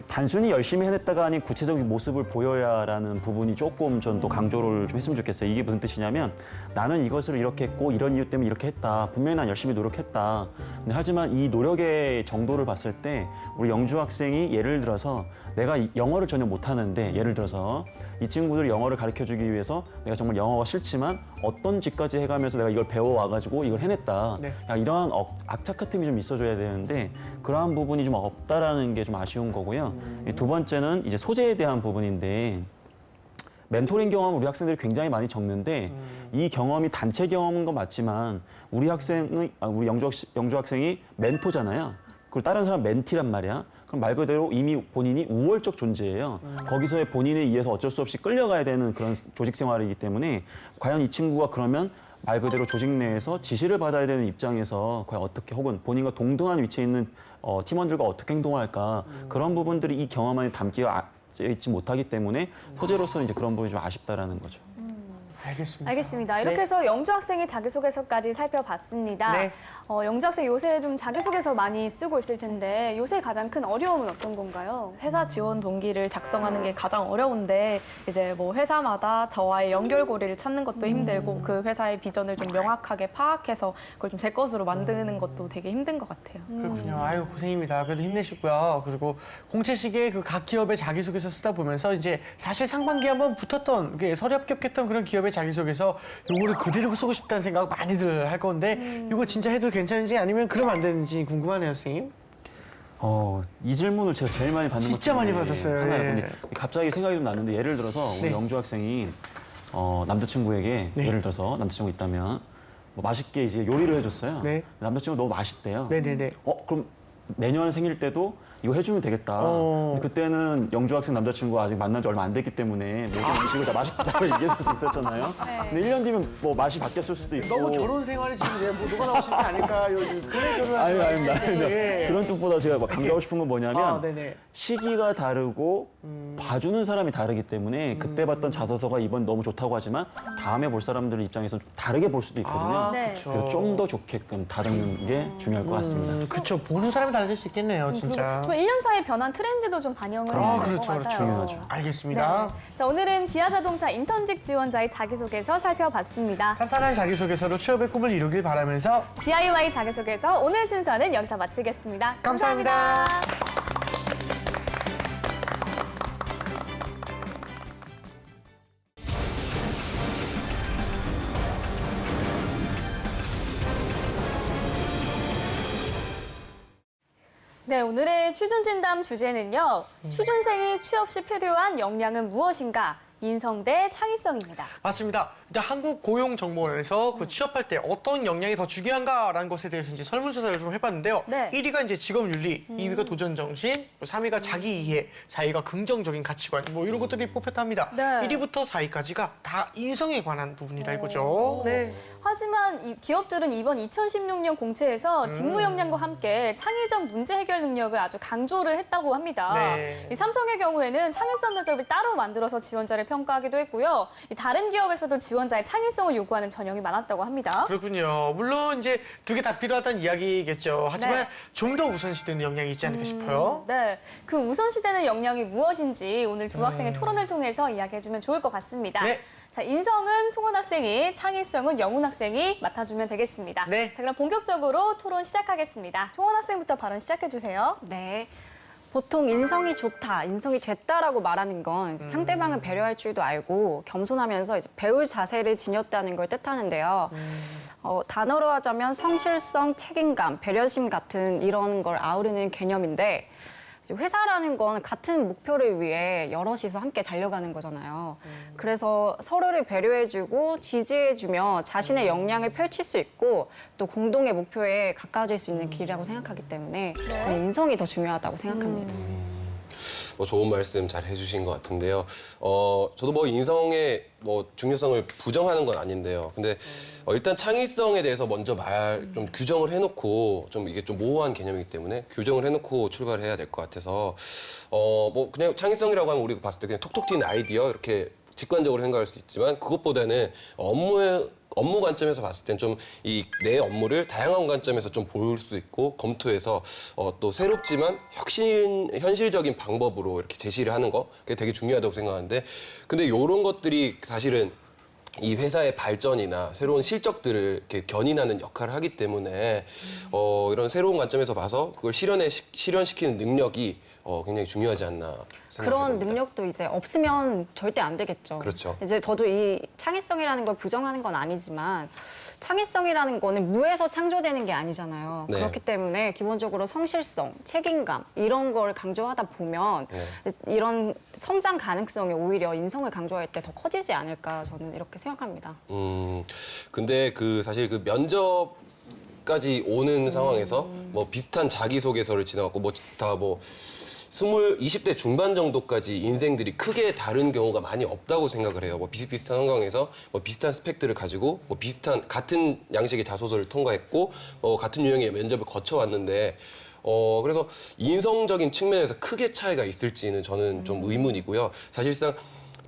단순히 열심히 해냈다가 아닌 구체적인 모습을 보여야라는 부분이 조금 전 또 강조를 좀 했으면 좋겠어요. 이게 무슨 뜻이냐면 나는 이것을 이렇게 했고 이런 이유 때문에 이렇게 했다. 분명히 난 열심히 노력했다. 근데 하지만 이 노력의 정도를 봤을 때 우리 영주 학생이 예를 들어서 내가 영어를 전혀 못하는데 예를 들어서 이 친구들 영어를 가르쳐주기 위해서 내가 정말 영어가 싫지만 어떤 짓까지 해가면서 내가 이걸 배워와가지고 이걸 해냈다. 네. 이러한 악착 같은 게 좀 있어줘야 되는데 그러한 부분이 좀 없다라는 게 좀 아쉬운 거고요. 두 번째는 이제 소재에 대한 부분인데 멘토링 경험을 우리 학생들이 굉장히 많이 적는데 이 경험이 단체 경험인 건 맞지만 우리 영주 학생이 멘토잖아요. 그리고 다른 사람 멘티란 말이야. 그럼 말 그대로 이미 본인이 우월적 존재예요. 거기서의 본인에 의해서 어쩔 수 없이 끌려가야 되는 그런 조직 생활이기 때문에 과연 이 친구가 그러면 말 그대로 조직 내에서 지시를 받아야 되는 입장에서 과연 어떻게 혹은 본인과 동등한 위치에 있는 팀원들과 어떻게 행동할까 그런 부분들이 이 경험 안에 담겨 있지 못하기 때문에 소재로서는 이제 그런 부분이 좀 아쉽다라는 거죠. 알겠습니다. 이렇게 해서 영주 학생의 자기소개서까지 살펴봤습니다. 네. 영주 학생 요새 좀 자기소개서 많이 쓰고 있을 텐데 요새 가장 큰 어려움은 어떤 건가요? 회사 지원 동기를 작성하는 게 가장 어려운데 이제 뭐 회사마다 저와의 연결고리를 찾는 것도 힘들고 그 회사의 비전을 좀 명확하게 파악해서 그걸 좀 제 것으로 만드는 것도 되게 힘든 것 같아요. 그렇군요. 아유, 고생입니다. 그래도 힘내시고요. 그리고 공채식의 각 기업의 자기소개서 쓰다 보면서 이제 사실 상반기에 한번 붙었던 서류 합격했던 그런 기업의 자기소개서 요거를 그대로 쓰고 싶다는 생각 많이들 할 건데 이거 진짜 해도 괜찮은지 아니면 그러면 안 되는지 궁금하네요, 선생님. 이 질문을 제가 제일 많이 받는 것 진짜 많이 중에 받았어요. 하나예요. 예. 근데 갑자기 생각이 좀 났는데 예를 들어서 우리 네. 영주 학생이 남자친구에게 네. 예를 들어서 남자친구 있다면 뭐 맛있게 이제 요리를 해줬어요. 네. 남자친구 너무 맛있대요. 네네네. 그럼 내년 생일 때도 이거 해주면 되겠다. 근데 그때는 영주 학생 남자친구가 아직 만난 지 얼마 안 됐기 때문에 모든 음식을 다 맛있다고 얘기해줄 수 있었잖아요. 근데 1년 뒤면 뭐 맛이 바뀌었을 수도 있고. 너무 결혼 생활이 지금 뭐 누가 나오실 게 아닐까 요즘 그래 결혼하지 아닙니다. 예. 그런 뜻보다 제가 막 강조하고 싶은 건 뭐냐면 네네. 시기가 다르고 봐주는 사람이 다르기 때문에 그때 봤던 자소서가 이번 너무 좋다고 하지만 다음에 볼 사람들 입장에서 좀 다르게 볼 수도 있거든요. 네. 그렇죠. 그래서 좀 더 좋게끔 다루는 게 중요할 것 같습니다. 그렇죠. 보는 사람이 달라질 수 있겠네요, 진짜. 그리고 1년 사이에 변한 트렌드도 좀 반영을 해야 될 것 같아요. 중요하죠. 알겠습니다. 네. 자, 오늘은 기아자동차 인턴직 지원자의 자기소개서 살펴봤습니다. 탄탄한 자기소개서로 취업의 꿈을 이루길 바라면서 DIY 자기소개서 오늘 순서는 여기서 마치겠습니다. 감사합니다. 네, 오늘의 취준진담 주제는요. 취준생이 취업 시 필요한 역량은 무엇인가? 인성대 창의성입니다. 맞습니다. 일단 한국고용정보원에서 그 취업할 때 어떤 역량이 더 중요한가라는 것에 대해서 이제 설문조사를 좀 해봤는데요. 네. 1위가 이제 직업윤리, 2위가 도전정신, 3위가 자기이해, 4위가 긍정적인 가치관, 뭐 이런 것들이 뽑혔답니다. 네. 1위부터 4위까지가 다 인성에 관한 부분이라 이거죠. 네. 하지만 이 기업들은 이번 2016년 공채에서 직무 역량과 함께 창의적 문제 해결 능력을 아주 강조를 했다고 합니다. 네. 이 삼성의 경우에는 창의성 면접을 따로 만들어서 지원자를 평가하기도 했고요. 이 다른 기업에서도 지원자의 창의성을 요구하는 전형이 많았다고 합니다. 그렇군요. 물론 이제 두 개 다 필요하다는 이야기겠죠. 하지만 네. 좀 더 우선시되는 역량이 있지 않을까 싶어요. 네, 그 우선시되는 역량이 무엇인지 오늘 두 학생의 토론을 통해서 이야기해주면 좋을 것 같습니다. 네. 자, 인성은 송원 학생이, 창의성은 영훈 학생이 맡아주면 되겠습니다. 네. 자, 그럼 본격적으로 토론 시작하겠습니다. 송원 학생부터 발언 시작해주세요. 네. 보통 인성이 좋다, 인성이 됐다라고 말하는 건 이제 상대방을 배려할 줄도 알고 겸손하면서 이제 배울 자세를 지녔다는 걸 뜻하는데요. 단어로 하자면 성실성, 책임감, 배려심 같은 이런 걸 아우르는 개념인데 이제 회사라는 건 같은 목표를 위해 여럿이서 함께 달려가는 거잖아요. 그래서 서로를 배려해주고 지지해주며 자신의 역량을 펼칠 수 있고 또 공동의 목표에 가까워질 수 있는 길이라고 생각하기 때문에 저는 인성이 더 중요하다고 생각합니다. 뭐 좋은 말씀 잘 해주신 것 같은데요. 저도 뭐 인성의 뭐 중요성을 부정하는 건 아닌데요. 근데 일단 창의성에 대해서 먼저 좀 규정을 해놓고 좀 이게 좀 모호한 개념이기 때문에 규정을 해놓고 출발을 해야 될 것 같아서 뭐 그냥 창의성이라고 하면 우리가 봤을 때 그냥 톡톡 튀는 아이디어 이렇게 직관적으로 생각할 수 있지만 그것보다는 업무 관점에서 봤을 땐 좀 이 내 업무를 다양한 관점에서 좀 볼 수 있고 검토해서 또 새롭지만 현실적인 방법으로 이렇게 제시를 하는 거 그게 되게 중요하다고 생각하는데 근데 이런 것들이 사실은 이 회사의 발전이나 새로운 실적들을 이렇게 견인하는 역할을 하기 때문에 이런 새로운 관점에서 봐서 그걸 실현시키는 능력이 굉장히 중요하지 않나 생각합니다. 그런 능력도 이제 없으면 절대 안 되겠죠. 그렇죠. 이제 저도 이 창의성이라는 걸 부정하는 건 아니지만 창의성이라는 거는 무에서 창조되는 게 아니잖아요. 네. 그렇기 때문에 기본적으로 성실성, 책임감 이런 걸 강조하다 보면 이런 성장 가능성이 오히려 인성을 강조할 때 더 커지지 않을까 저는 이렇게 생각합니다. 근데 사실 그 면접까지 오는 상황에서 뭐 비슷한 자기소개서를 지나갔고 뭐 20대 중반 정도까지 인생들이 크게 다른 경우가 많이 없다고 생각을 해요. 뭐 비슷비슷한 상황에서 뭐 비슷한 스펙들을 가지고 뭐 같은 양식의 자소서를 통과했고 같은 유형의 면접을 거쳐왔는데 그래서 인성적인 측면에서 크게 차이가 있을지는 저는 좀 의문이고요. 사실상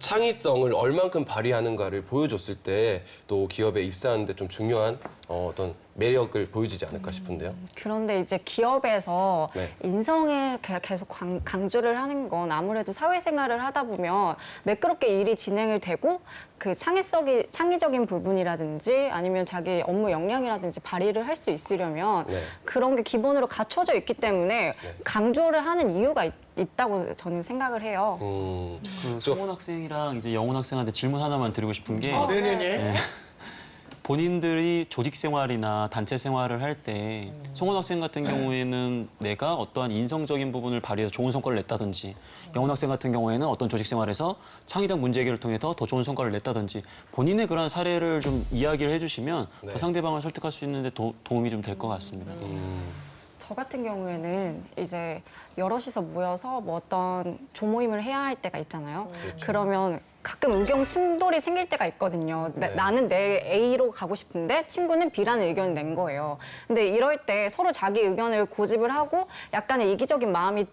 창의성을 얼만큼 발휘하는가를 보여줬을 때 또 기업에 입사하는데 좀 중요한 어떤 매력을 보여주지 않을까 싶은데요. 그런데 이제 기업에서 네. 인성을 계속 강조를 하는 건 아무래도 사회생활을 하다 보면 매끄럽게 일이 진행을 되고 그 창의적인 부분이라든지 아니면 자기 업무 역량이라든지 발휘를 할 수 있으려면 네. 그런 게 기본으로 갖춰져 있기 때문에 강조를 하는 이유가 있다고 저는 생각을 해요. 그 송원 학생이랑 이제 영훈 학생한테 질문 하나만 드리고 싶은 게 네네네. 본인들이 조직 생활이나 단체 생활을 할 때 송원 학생 같은 경우에는 내가 어떠한 인성적인 부분을 발휘해서 좋은 성과를 냈다든지 영훈 학생 같은 경우에는 어떤 조직 생활에서 창의적 문제 해결을 통해서 더 좋은 성과를 냈다든지 본인의 그런 사례를 좀 이야기를 해주시면 네. 더 상대방을 설득할 수 있는데 도움이 좀 될 것 같습니다. 저 같은 경우에는 이제 여럿이서 모여서 뭐 어떤 조모임을 해야 할 때가 있잖아요. 그러면 가끔 의견 충돌이 생길 때가 있거든요. 네. 나는 내 A로 가고 싶은데 친구는 B라는 의견을 낸 거예요. 근데 이럴 때 서로 자기 의견을 고집을 하고 약간의 이기적인 마음이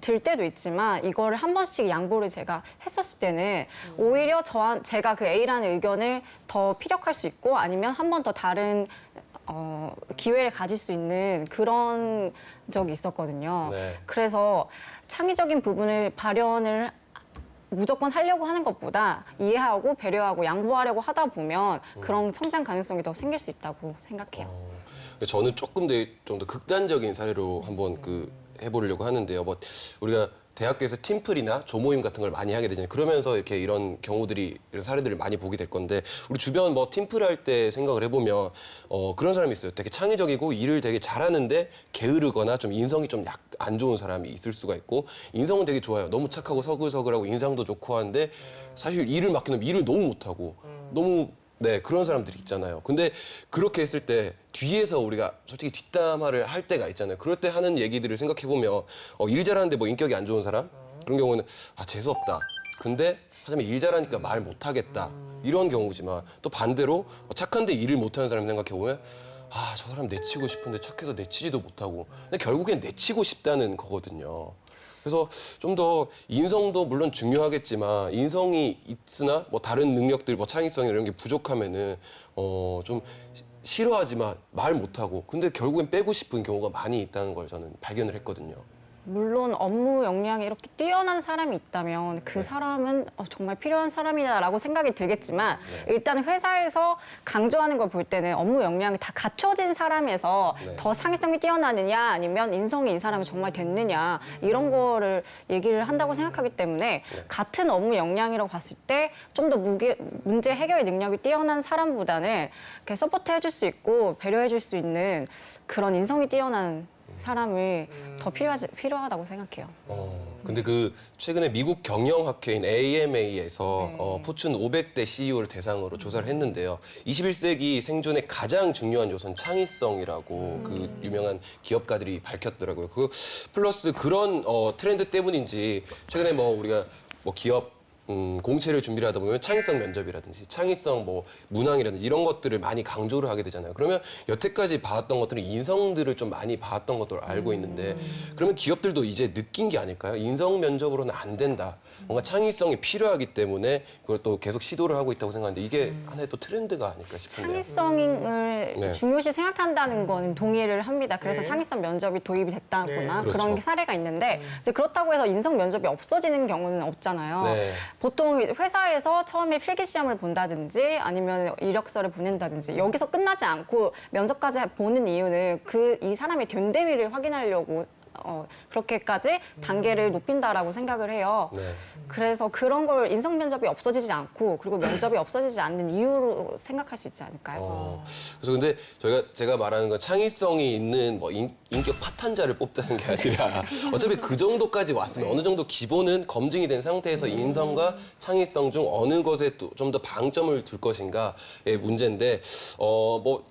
들 때도 있지만 이거를 한 번씩 양보를 제가 했었을 때는 오히려 제가 그 A라는 의견을 더 피력할 수 있고 아니면 한 번 더 다른 기회를 가질 수 있는 그런 적이 있었거든요. 네. 그래서 창의적인 부분을 발현을 무조건 하려고 하는 것보다 이해하고 배려하고 양보하려고 하다 보면 그런 성장 가능성이 더 생길 수 있다고 생각해요. 저는 조금 좀 더 극단적인 사례로 한번 해보려고 하는데요. 뭐 우리가 대학교에서 팀플이나 조모임 같은 걸 많이 하게 되잖아요. 그러면서 이렇게 이런 사례들을 많이 보게 될 건데 우리 주변 뭐 팀플 할 때 생각을 해보면 그런 사람이 있어요. 되게 창의적이고 일을 되게 잘하는데 게으르거나 좀 인성이 좀 안 좋은 사람이 있을 수가 있고 인성은 되게 좋아요. 너무 착하고 서글서글하고 인상도 좋고 하는데 사실 일을 맡기면 일을 너무 못하고 너무 네, 그런 사람들이 있잖아요. 근데 그렇게 했을 때 뒤에서 우리가 솔직히 뒷담화를 할 때가 있잖아요. 그럴 때 하는 얘기들을 생각해보면 일 잘하는데 뭐 인격이 안 좋은 사람? 그런 경우는 재수없다. 근데 하자면 일 잘하니까 말 못하겠다. 이런 경우지만 또 반대로 착한데 일을 못하는 사람 생각해보면 저 사람 내치고 싶은데 착해서 내치지도 못하고. 근데 결국엔 내치고 싶다는 거거든요. 그래서 좀 더 인성도 물론 중요하겠지만 인성이 있으나 뭐 다른 능력들, 뭐 창의성 이런 게 부족하면은 좀 싫어하지만 말 못하고 근데 결국엔 빼고 싶은 경우가 많이 있다는 걸 저는 발견을 했거든요. 물론 업무 역량이 이렇게 뛰어난 사람이 있다면 그 사람은 정말 필요한 사람이다라고 생각이 들겠지만 일단 회사에서 강조하는 걸 볼 때는 업무 역량이 다 갖춰진 사람에서 더 창의성이 뛰어나느냐 아니면 인성이 이 사람이 정말 됐느냐 이런 거를 얘기를 한다고 생각하기 때문에 같은 업무 역량이라고 봤을 때 좀 더 문제 해결 능력이 뛰어난 사람보다는 이렇게 서포트 해줄 수 있고 배려해 줄 수 있는 그런 인성이 뛰어난 사람을 더 필요하다고 생각해요. 근데 최근에 미국 경영학회인 AMA에서 포춘 500대 CEO를 대상으로 조사를 했는데요. 21세기 생존에 가장 중요한 요소는 창의성이라고 그 유명한 기업가들이 밝혔더라고요. 플러스 그런 트렌드 때문인지 최근에 우리가 기업 공채를 준비를 하다 보면 창의성 면접이라든지 창의성 문항이라든지 이런 것들을 많이 강조를 하게 되잖아요. 그러면 여태까지 봐왔던 것들은 인성들을 좀 많이 봐왔던 것으로 알고 있는데 그러면 기업들도 이제 느낀 게 아닐까요? 인성 면접으로는 안 된다. 뭔가 창의성이 필요하기 때문에 그걸 또 계속 시도를 하고 있다고 생각하는데 이게 하나의 또 트렌드가 아닐까 싶은데요. 창의성을 중요시 생각한다는 거는 동의를 합니다. 그래서 창의성 면접이 도입이 됐다거나 그렇죠. 그런 사례가 있는데 이제 그렇다고 해서 인성 면접이 없어지는 경우는 없잖아요. 네. 보통 회사에서 처음에 필기 시험을 본다든지 아니면 이력서를 보낸다든지 여기서 끝나지 않고 면접까지 보는 이유는 이 사람의 됨됨이를 확인하려고 그렇게까지 단계를 높인다라고 생각을 해요. 네. 그래서 그런 걸 인성 면접이 없어지지 않고 그리고 면접이 없어지지 않는 이유로 생각할 수 있지 않을까요? 그래서 근데 제가 말하는 건 창의성이 있는 인격 파탄자를 뽑자는 게 아니라 어차피 그 정도까지 왔으면 어느 정도 기본은 검증이 된 상태에서 인성과 창의성 중 어느 것에 좀 더 방점을 둘 것인가의 문제인데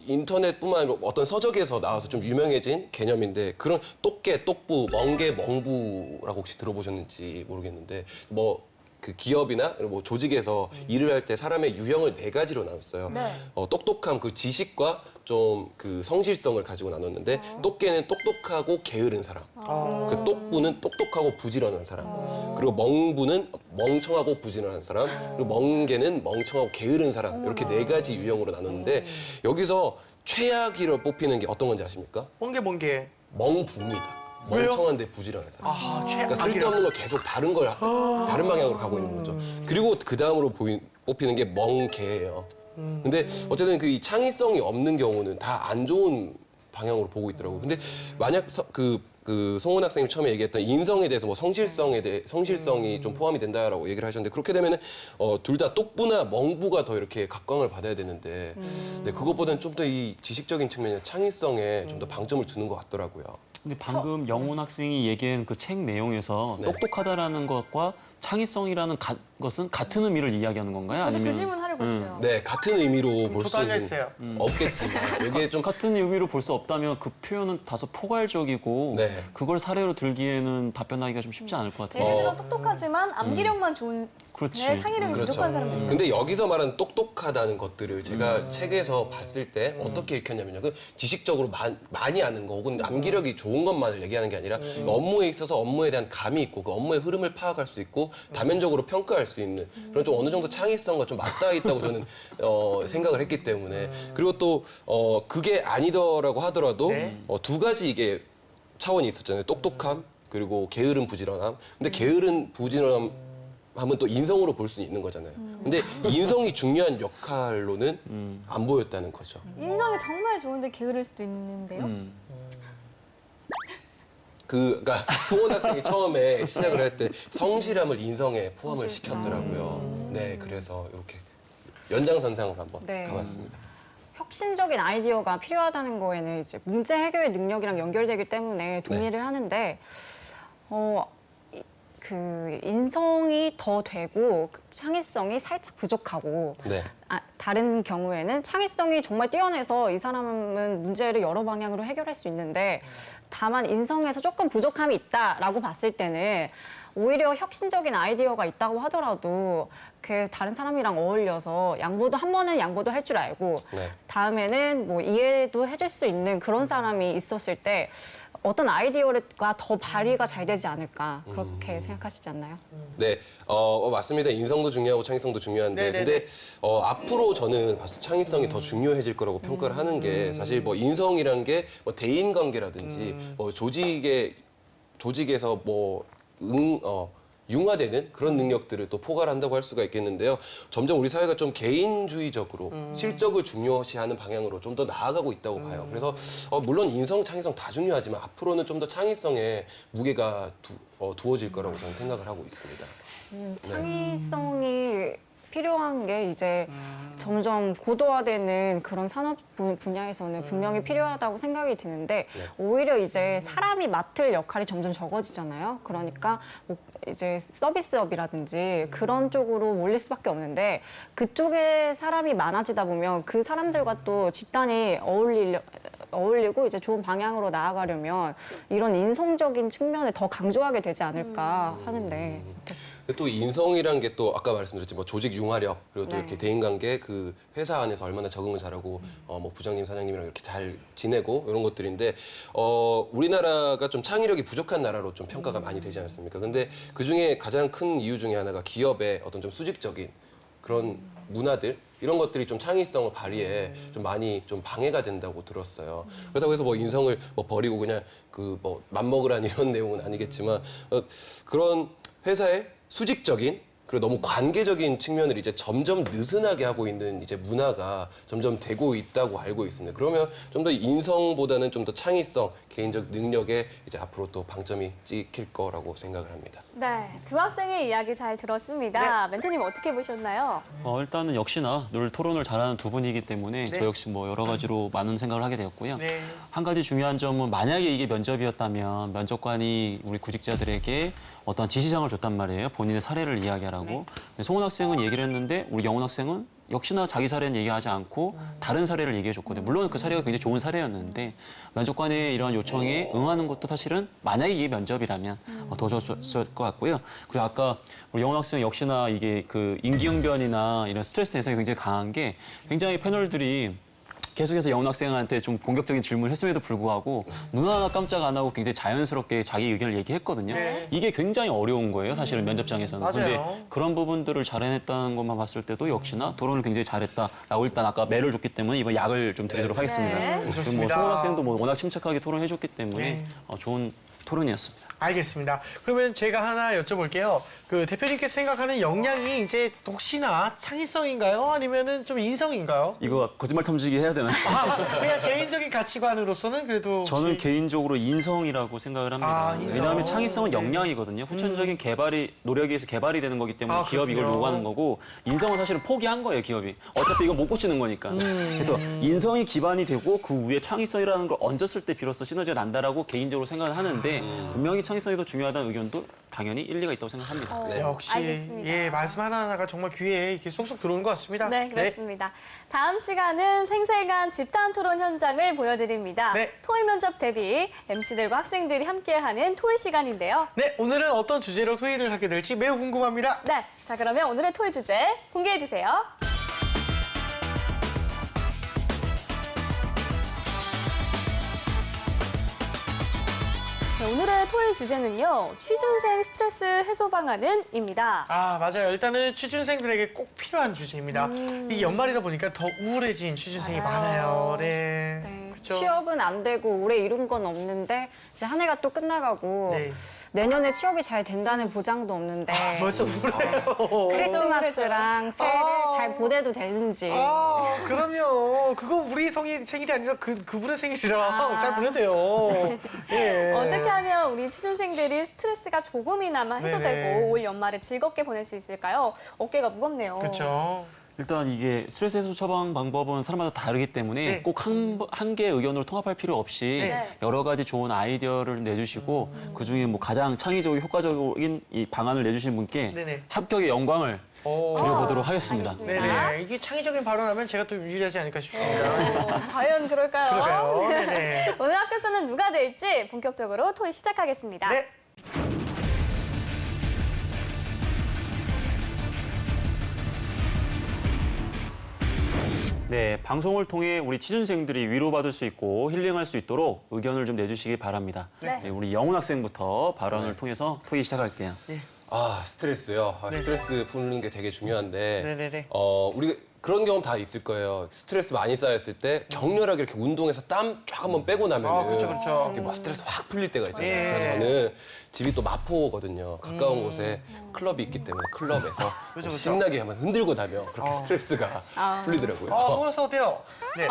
인터넷뿐만 아니라 어떤 서적에서 나와서 좀 유명해진 개념인데 그런 똑개, 똑부, 멍개, 멍부라고 혹시 들어보셨는지 모르겠는데 그 기업이나 조직에서 일을 할 때 사람의 유형을 4가지로 나눴어요. 똑똑함, 그 지식과 좀 그 성실성을 가지고 나눴는데 똑개는 똑똑하고 게으른 사람, 그 똑부는 똑똑하고 부지런한 사람, 그리고 멍부는 멍청하고 부지런한 사람, 그리고 멍개는 멍청하고 게으른 사람 이렇게 4가지 유형으로 나눴는데 여기서 최악으로 뽑히는 게 어떤 건지 아십니까? 멍게. 멍부입니다. 왜요? 멍청한데 부지런한 사람. 그러니까 최악이라. 쓸데없는 걸 계속 다른 방향으로 가고 있는 거죠. 그리고 그 다음으로 뽑히는 게 멍개예요. 근데 어쨌든 이 창의성이 없는 경우는 다 안 좋은 방향으로 보고 있더라고요. 근데 만약 송은 학생님 처음에 얘기했던 인성에 대해서 성실성이 좀 포함이 된다라고 얘기를 하셨는데 그렇게 되면은 둘 다 똑부나 멍부가 더 이렇게 각광을 받아야 되는데 네, 그것보다는 좀 더 이 지식적인 측면의 창의성에 좀 더 방점을 두는 것 같더라고요. 근데 방금 영훈 학생이 얘기한 그 책 내용에서 네. 똑똑하다라는 것과 창의성이라는 것은 같은 의미를 이야기하는 건가요? 저도 아니면 그 질문 하려고 했어요. 네, 같은 의미로 볼 저도 수는 알려주세요. 없겠지만 여기에 좀 같은 의미로 볼 수 없다면 그 표현은 다소 포괄적이고 네. 그걸 사례로 들기에는 답변하기가 좀 쉽지 않을 것 같아요. 예를 들어 똑똑하지만 암기력만 좋은 그렇지. 상의력이 부족한 사람도 있죠. 근데 여기서 말하는 똑똑하다는 것들을 제가 책에서 봤을 때 어떻게 읽혔냐면요. 그 지식적으로 많이 아는 거 혹은 암기력이 좋은 것만을 얘기하는 게 아니라 업무에 있어서 업무에 대한 감이 있고 그 업무의 흐름을 파악할 수 있고 다면적으로 평가할 수 있는 그런 좀 어느 정도 창의성과 좀 맞닿아 있다고 저는 생각을 했기 때문에 그리고 또 그게 아니더라고 하더라도 네. 2가지 이게 차원이 있었잖아요. 똑똑함 그리고 게으른 부지런함. 근데 게으른 부지런함 하면 또 인성으로 볼 수 있는 거잖아요. 근데 인성이 중요한 역할로는 안 보였다는 거죠. 인성이 정말 좋은데 게으를 수도 있는데요. 그러니까 송원 학생이 처음에 시작을 할 때 성실함을 인성에 포함을 시켰더라고요. 네, 그래서 이렇게 연장선상으로 한번 네. 가봤습니다. 혁신적인 아이디어가 필요하다는 거에는 이제 문제 해결 능력이랑 연결되기 때문에 동의를 하는데 그 인성이 더 되고 창의성이 살짝 부족하고 네. 다른 경우에는 창의성이 정말 뛰어내서 이 사람은 문제를 여러 방향으로 해결할 수 있는데 다만 인성에서 조금 부족함이 있다라고 봤을 때는 오히려 혁신적인 아이디어가 있다고 하더라도 그 다른 사람이랑 어울려서 한 번은 양보도 할 줄 알고 네. 다음에는 뭐 이해도 해줄 수 있는 그런 사람이 있었을 때 어떤 아이디어가 더 발휘가 잘 되지 않을까 그렇게 생각하시지 않나요? 네, 맞습니다. 인성도 중요하고 창의성도 중요한데, 네네네. 근데 앞으로 저는 봐서 창의성이 더 중요해질 거라고 평가를 하는 게 사실 뭐 인성이란 게 뭐 대인 관계라든지 뭐 조직에서 뭐 융화되는 그런 능력들을 또 포괄한다고 할 수가 있겠는데요. 점점 우리 사회가 좀 개인주의적으로 실적을 중요시하는 방향으로 좀 더 나아가고 있다고 봐요. 그래서 물론 인성, 창의성 다 중요하지만 앞으로는 좀 더 창의성에 무게가 두어질 거라고 저는 생각을 하고 있습니다. 창의성이 필요한 게 이제 점점 고도화되는 그런 산업 분야에서는 분명히 필요하다고 생각이 드는데 네. 오히려 이제 사람이 맡을 역할이 점점 적어지잖아요. 그러니까 뭐 이제 서비스업이라든지 그런 쪽으로 몰릴 수밖에 없는데 그쪽에 사람이 많아지다 보면 그 사람들과 또 집단이 어울리고 이제 좋은 방향으로 나아가려면 이런 인성적인 측면을 더 강조하게 되지 않을까 하는데 근데 또 인성이란 게 또 아까 말씀드렸지만 뭐 조직 융화력 그리고 또 네. 이렇게 대인관계 그 회사 안에서 얼마나 적응을 잘하고 뭐 부장님 사장님이랑 이렇게 잘 지내고 이런 것들인데 우리나라가 좀 창의력이 부족한 나라로 좀 평가가 많이 되지 않습니까? 근데 그 중에 가장 큰 이유 중에 하나가 기업의 어떤 좀 수직적인 그런 문화들 이런 것들이 좀 창의성을 발휘에 좀 많이 좀 방해가 된다고 들었어요. 그렇다고 해서 뭐 인성을 뭐 버리고 그냥 그 뭐 맘먹으란 이런 내용은 아니겠지만 그런 회사의 수직적인 그리고 너무 관계적인 측면을 이제 점점 느슨하게 하고 있는 이제 문화가 점점 되고 있다고 알고 있습니다. 그러면 좀 더 인성보다는 좀 더 창의성, 개인적 능력에 이제 앞으로 또 방점이 찍힐 거라고 생각을 합니다. 네, 두 학생의 이야기 잘 들었습니다. 멘토님 어떻게 보셨나요? 일단은 역시나 늘 토론을 잘하는 두 분이기 때문에 네. 저 역시 뭐 여러 가지로 많은 생각을 하게 되었고요. 네. 한 가지 중요한 점은 만약에 이게 면접이었다면 면접관이 우리 구직자들에게 어떤 지시장을 줬단 말이에요. 본인의 사례를 이야기하라고. 송은 학생은 얘기를 했는데 우리 영훈 학생은 역시나 자기 사례는 얘기하지 않고 다른 사례를 얘기해 줬거든요. 물론 그 사례가 굉장히 좋은 사례였는데 면접관의 이러한 요청에 응하는 것도 사실은 만약에 이게 면접이라면 더 좋았을 것 같고요. 그리고 아까 우리 영훈 학생 역시나 이게 그 임기응변이나 이런 스트레스 내성이 굉장히 강한 게 굉장히 패널들이 계속해서 영훈 학생한테 좀 공격적인 질문을 했음에도 불구하고 눈 하나 깜짝 안 하고 굉장히 자연스럽게 자기 의견을 얘기했거든요. 네. 이게 굉장히 어려운 거예요, 사실은 면접장에서는. 근데 맞아요. 그런 부분들을 잘 해냈다는 것만 봤을 때도 역시나 토론을 굉장히 잘했다라고 일단 아까 매를 줬기 때문에 이번 약을 좀 드리도록 하겠습니다. 네. 그리고 뭐 좋습니다. 송은 학생도 뭐 워낙 침착하게 토론해줬기 때문에 네. 좋은 토론이었습니다. 알겠습니다. 그러면 제가 하나 여쭤볼게요. 그 대표님께서 생각하는 역량이 이제 혹시나 창의성인가요? 아니면은 좀 인성인가요? 이거 거짓말 탐지기 해야 되나요? 그냥 개인적인 가치관으로서는 그래도 저는 혹시- 개인적으로 인성이라고 생각을 합니다. 아, 인성. 왜냐하면 창의성은 네. 역량이거든요. 후천적인 노력에 의해서 개발이 되는 거기 때문에 아, 기업이 이걸 그렇군요. 요구하는 거고 인성은 사실은 포기한 거예요, 기업이. 어차피 이거 못 고치는 거니까. 그래서 인성이 기반이 되고 그 위에 창의성이라는 걸 얹었을 때 비로소 시너지가 난다라고 개인적으로 생각을 하는데 분명히 창의성이 더 중요하다는 의견도 당연히 일리가 있다고 생각합니다. 네. 역시 알겠습니다. 예 말씀 하나하나가 정말 귀에 이렇게 쏙쏙 들어오는 것 같습니다. 네, 그렇습니다. 다음 시간은 생생한 집단 토론 현장을 보여드립니다. 네. 토의 면접 대비 MC들과 학생들이 함께하는 토의 시간인데요. 네, 오늘은 어떤 주제로 토의를 하게 될지 매우 궁금합니다. 네, 자 그러면 오늘의 토의 주제 공개해 주세요. 네, 오늘의 토의 주제는요. 취준생 스트레스 해소 방안은입니다. 아 맞아요. 일단은 취준생들에게 꼭 필요한 주제입니다. 이 연말이다 보니까 더 우울해진 취준생이 맞아요. 많아요. 네. 네, 그쵸? 취업은 안 되고 올해 이룬 건 없는데 이제 한 해가 또 끝나가고 네. 내년에 취업이 잘 된다는 보장도 없는데 벌써 우울해요. 크리스마스랑 새해를 아. 잘 보내도 되는지 아, 그럼요. 그거 우리 생일이 아니라 그분의 생일이라 아. 잘 보내도 돼요. 예. 어떻게 하면 우리 취준생들이 스트레스가 조금이나마 해소되고 네네. 올 연말을 즐겁게 보낼 수 있을까요? 어깨가 무겁네요. 그렇죠. 일단 이게 스트레스 해소 처방 방법은 사람마다 다르기 때문에 네. 꼭 한 개의 의견으로 통합할 필요 없이 네. 여러 가지 좋은 아이디어를 내주시고 그중에 뭐 가장 창의적이고 효과적인 이 방안을 내주신 분께 네네. 합격의 영광을 오. 드려보도록 하겠습니다. 알겠습니다. 네네. 이게 창의적인 발언하면 제가 또 유리하지 않을까 싶습니다. 과연 그럴까요? 그러게요. 네네. 오늘 합격자는 누가 될지 본격적으로 토의 시작하겠습니다. 네. 네, 방송을 통해 우리 취준생들이 위로받을 수 있고 힐링할 수 있도록 의견을 좀 내주시기 바랍니다. 네. 네, 우리 영훈 학생부터 발언을 네. 통해서 토의 시작할게요. 아, 스트레스요. 네. 스트레스 푸는 게 되게 중요한데, 네네네. 우리 그런 경험 다 있을 거예요. 스트레스 많이 쌓였을 때 격렬하게 이렇게 운동해서 땀 쫙 한번 빼고 나면은 아, 그렇죠, 그렇죠. 이렇게 막 스트레스 확 풀릴 때가 있잖아요. 예. 그래서 저는 집이 또 마포거든요. 가까운 곳에 클럽이 있기 때문에 클럽에서 그렇죠, 그렇죠. 신나게 한번 흔들고 나면 그렇게 스트레스가 풀리더라고요. 홍원 씨 어때요? 네.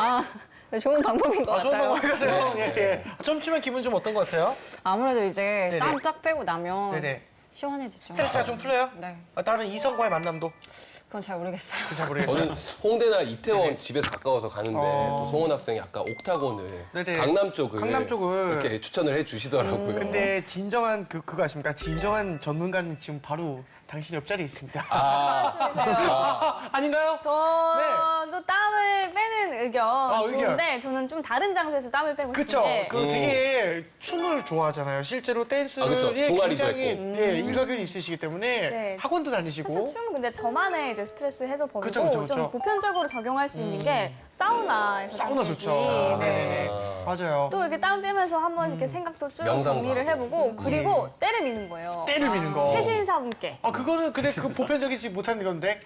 네, 좋은 방법인 것 좋은 같아요. 방법 같아요. 예, 예. 좀 치면 기분 좀 어떤 것 같아요? 아무래도 이제 네네. 땀 쫙 빼고 나면 네네. 시원해지죠. 스트레스가 좀 풀려요? 네, 다른 이성과의 만남도? 그건 잘 모르겠어요. 잘 모르겠어요. 저는 홍대나 이태원 집에서 가까워서 가는데 어. 또 송원 학생이 아까 옥타곤을 네네. 강남 쪽을 강남 쪽을. 이렇게 추천을 해주시더라고요. 근데 진정한 그거 아십니까? 진정한 전문가는 지금 바로 당신 옆자리에 있습니다. 말씀이세요. 아닌가요? 저도 땀을 빼는 의견 의견. 좋은데 저는 좀 다른 장소에서 땀을 빼고 그쵸. 싶은데 그 되게 춤을 좋아하잖아요. 실제로 댄스에 그쵸. 동아리도 굉장히 했고. 예, 일가견이 있으시기 때문에 네. 학원도 다니시고. 사실 춤은 근데 저만의 이제 스트레스 해소 법이고 그쵸, 그쵸, 그쵸. 좀 보편적으로 적용할 수 있는 게 사우나에서 사우나 잠들기. 좋죠. 네. 네네네. 맞아요. 또 이렇게 땀 빼면서 한번 이렇게 생각도 쭉 명상도 정리를 하고. 해보고 그리고 때를 미는 거예요. 때를 미는 거. 세신사분께. 그거는 근데 그 보편적이지 못한 건데.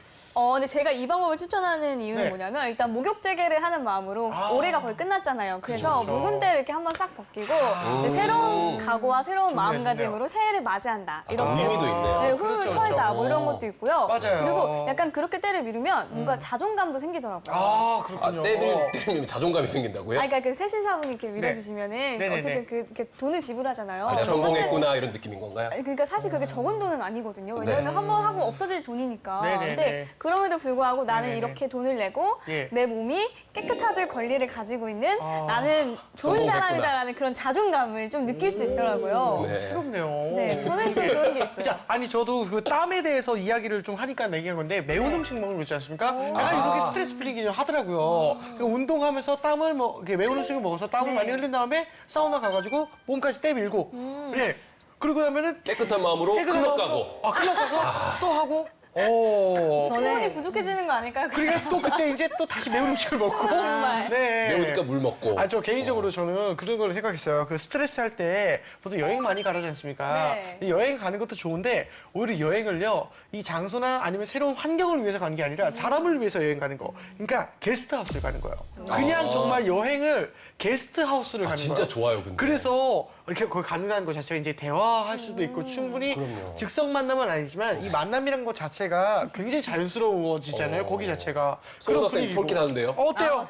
근데 제가 이 방법을 추천하는 이유는 네. 뭐냐면 일단 목욕재개를 하는 마음으로 아. 올해가 거의 끝났잖아요. 그래서 그쵸. 묵은 때를 이렇게 한번 싹 벗기고 이제 새로운 각오와 새로운 좋네요, 마음가짐으로 새해를 맞이한다. 이렇게 의미도 있네요. 네, 그렇죠, 훌훌 털자 그렇죠. 뭐 이런 것도 있고요. 맞아요. 그리고 약간 그렇게 때를 미루면 뭔가 자존감도 생기더라고요. 아, 아, 그렇군요. 때리면 자존감이 생긴다고요? 그러니까 그 세신사분이 이렇게 밀어주시면은 네네네. 어쨌든 이렇게 돈을 지불하잖아요. 아, 내가 그래서 성공했구나 이런 느낌인 건가요? 그러니까 사실 그게 적은 돈은 아니거든요. 왜냐하면 한 번 하고 없어질 돈이니까. 네네네. 근데 그럼에도 불구하고 나는 네네네. 이렇게 돈을 내고 예. 내 몸이 깨끗해질 권리를 가지고 있는 아. 나는 좋은 성공했구나. 사람이다라는 그런 자존감을 좀 느낄 수 있더라고요. 네. 새롭네요. 네, 저는 좀 그런 게 있어요. 자, 아니 저도 그 땀에 대해서 이야기를 좀 하니까 얘기한 건데 매운 음식 먹는 거 있지 않습니까? 이렇게 스트레스 풀리기 좀 하더라고요. 그 운동하면서 땀을 이렇게 매운 음식을 먹어서 땀을 네. 많이 흘린 다음에 사우나 가가지고 몸까지 떼밀고, 네. 그러고 나면은 깨끗한 마음으로 깨끗한 클럽 마음으로 가고. 클럽 가서 또 하고. 오. 수분이 부족해지는 거 아닐까요? 그러니까 또 그때 이제 또 다시 매운 음식을 먹고. 정말. 네. 매우니까 물 먹고. 저 개인적으로 저는 그런 걸 생각했어요. 그 스트레스 할 때 보통 여행 많이 가라지 않습니까? 네. 이 여행 가는 것도 좋은데 오히려 여행을요 이 장소나 아니면 새로운 환경을 위해서 가는 게 아니라 사람을 위해서 여행 가는 거. 그러니까 게스트하우스를 가는 거예요. 그냥 아. 정말 여행을 게스트하우스를 가는 거예요. 진짜 좋아요, 근데. 그래서 이렇게 거기 가는다는 것 자체가 이제 대화할 수도 있고 충분히 그럼요. 즉석 만남은 아니지만 이 만남이라는 것 자체가 굉장히 자연스러워지잖아요. 거기 자체가. 송원 학생 분위기고. 솔깃하는데요? 어때요?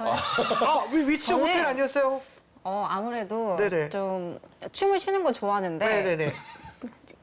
위치 저는- 호텔 아니었어요? 아무래도 네네. 좀 춤을 추는 거 좋아하는데 네네네.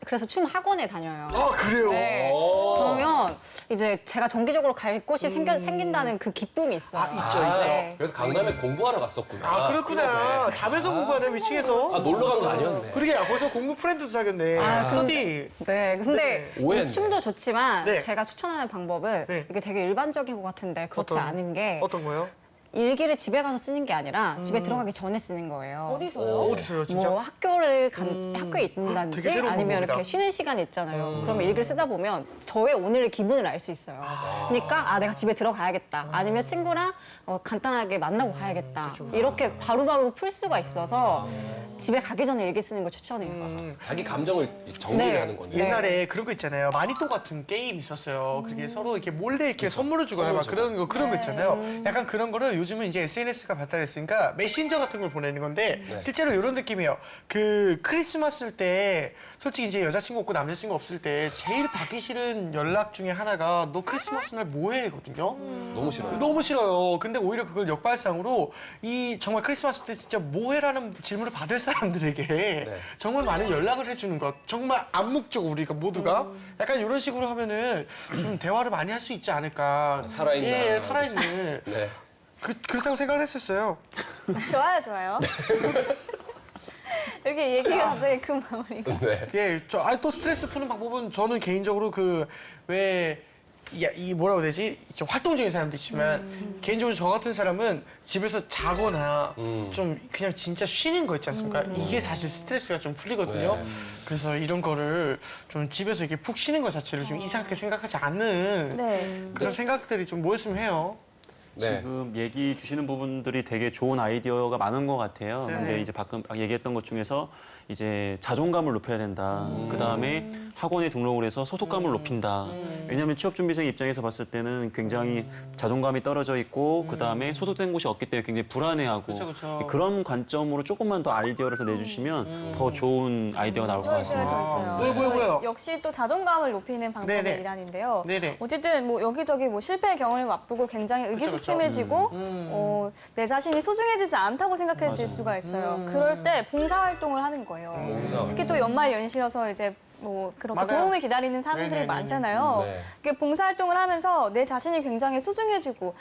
그래서 춤 학원에 다녀요. 그래요? 네. 그러면 이제 제가 정기적으로 갈 곳이 생긴다는 그 기쁨이 있어요. 있죠, 네. 그래서 강남에 공부하러 갔었구나. 그렇구나. 클럽에. 잠에서 공부하는 위층에서. 놀러 간 거 아니었네. 그러게, 거기서 공부 프렌드도 사귀었네. 스터디. 네, 근데 오해했네. 춤도 좋지만 네. 제가 추천하는 방법은 네. 이게 되게 일반적인 것 같은데 그렇지 않은 게 어떤 거요? 일기를 집에 가서 쓰는 게 아니라 집에 들어가기 전에 쓰는 거예요. 어디서요? 어디서요, 진짜? 뭐 학교에 있는다든지 되게 새로운 아니면 방법이다. 이렇게 쉬는 시간이 있잖아요. 그러면 일기를 쓰다 보면 저의 오늘의 기분을 알 수 있어요. 그러니까 내가 집에 들어가야겠다. 아니면 친구랑 간단하게 만나고 가야겠다. 이렇게 바로바로 풀 수가 있어서 집에 가기 전에 일기 쓰는 거 추천해요. 자기 감정을 정리를 네. 하는 건데. 옛날에 그런 거 있잖아요. 마니또 같은 게임 있었어요. 그게 서로 이렇게 몰래 이렇게 선물을 주거나 막 그런 거 있잖아요. 약간 그런 거를 요즘은 이제 SNS가 발달했으니까 메신저 같은 걸 보내는 건데 네. 실제로 이런 느낌이에요. 그 크리스마스 때 솔직히 이제 여자친구 없고 남자친구 없을 때 제일 받기 싫은 연락 중에 하나가 너 크리스마스 날 뭐해?거든요. 너무 싫어요. 너무 싫어요. 근데 오히려 그걸 역발상으로 이 정말 크리스마스 때 진짜 뭐해라는 질문을 받을 사람들에게 정말 많은 연락을 해주는 것. 정말 암묵적 우리가 모두가 약간 이런 식으로 하면은 좀 대화를 많이 할 수 있지 않을까. 살아있나. 예, 살아있는. 네. 그렇다고 생각을 했었어요. 좋아요, 좋아요. 이렇게 얘기가 갑자기 그 마무리가. 네. 예, 또 스트레스 푸는 방법은 저는 개인적으로 이 뭐라고 해야 되지? 좀 활동적인 사람도 있지만 개인적으로 저 같은 사람은 집에서 자거나 좀 그냥 진짜 쉬는 거 있지 않습니까? 이게 사실 스트레스가 좀 풀리거든요. 네. 그래서 이런 거를 좀 집에서 이렇게 푹 쉬는 것 자체를 좀 이상하게 생각하지 않는 네. 그런 생각들이 좀 모였으면 해요. 네. 지금 얘기 주시는 부분들이 되게 좋은 아이디어가 많은 것 같아요. 네. 근데 이제 방금 얘기했던 것 중에서 이제 자존감을 높여야 된다. 그다음에 학원에 등록을 해서 소속감을 높인다. 왜냐하면 취업준비생 입장에서 봤을 때는 굉장히 자존감이 떨어져 있고 그다음에 소속된 곳이 없기 때문에 굉장히 불안해하고 그쵸, 그쵸. 그런 관점으로 조금만 더 아이디어를 더 내주시면 더 좋은 아이디어가 나올 것 저 같습니다. 있어요. 뭐요? 역시 또 자존감을 높이는 방법의 네네. 일환인데요. 네네. 어쨌든 뭐 여기저기 뭐 실패의 경험을 맛보고 굉장히 의기소침해지고 내 자신이 소중해지지 않다고 생각해질 수가 있어요. 그럴 때 봉사활동을 하는 거예요. 봉사. 특히 또 연말 연시라서 이제 뭐 그렇게 맞아요. 도움을 기다리는 사람들이 네네네네. 많잖아요. 네. 그 봉사활동을 하면서 내 자신이 굉장히 소중해지고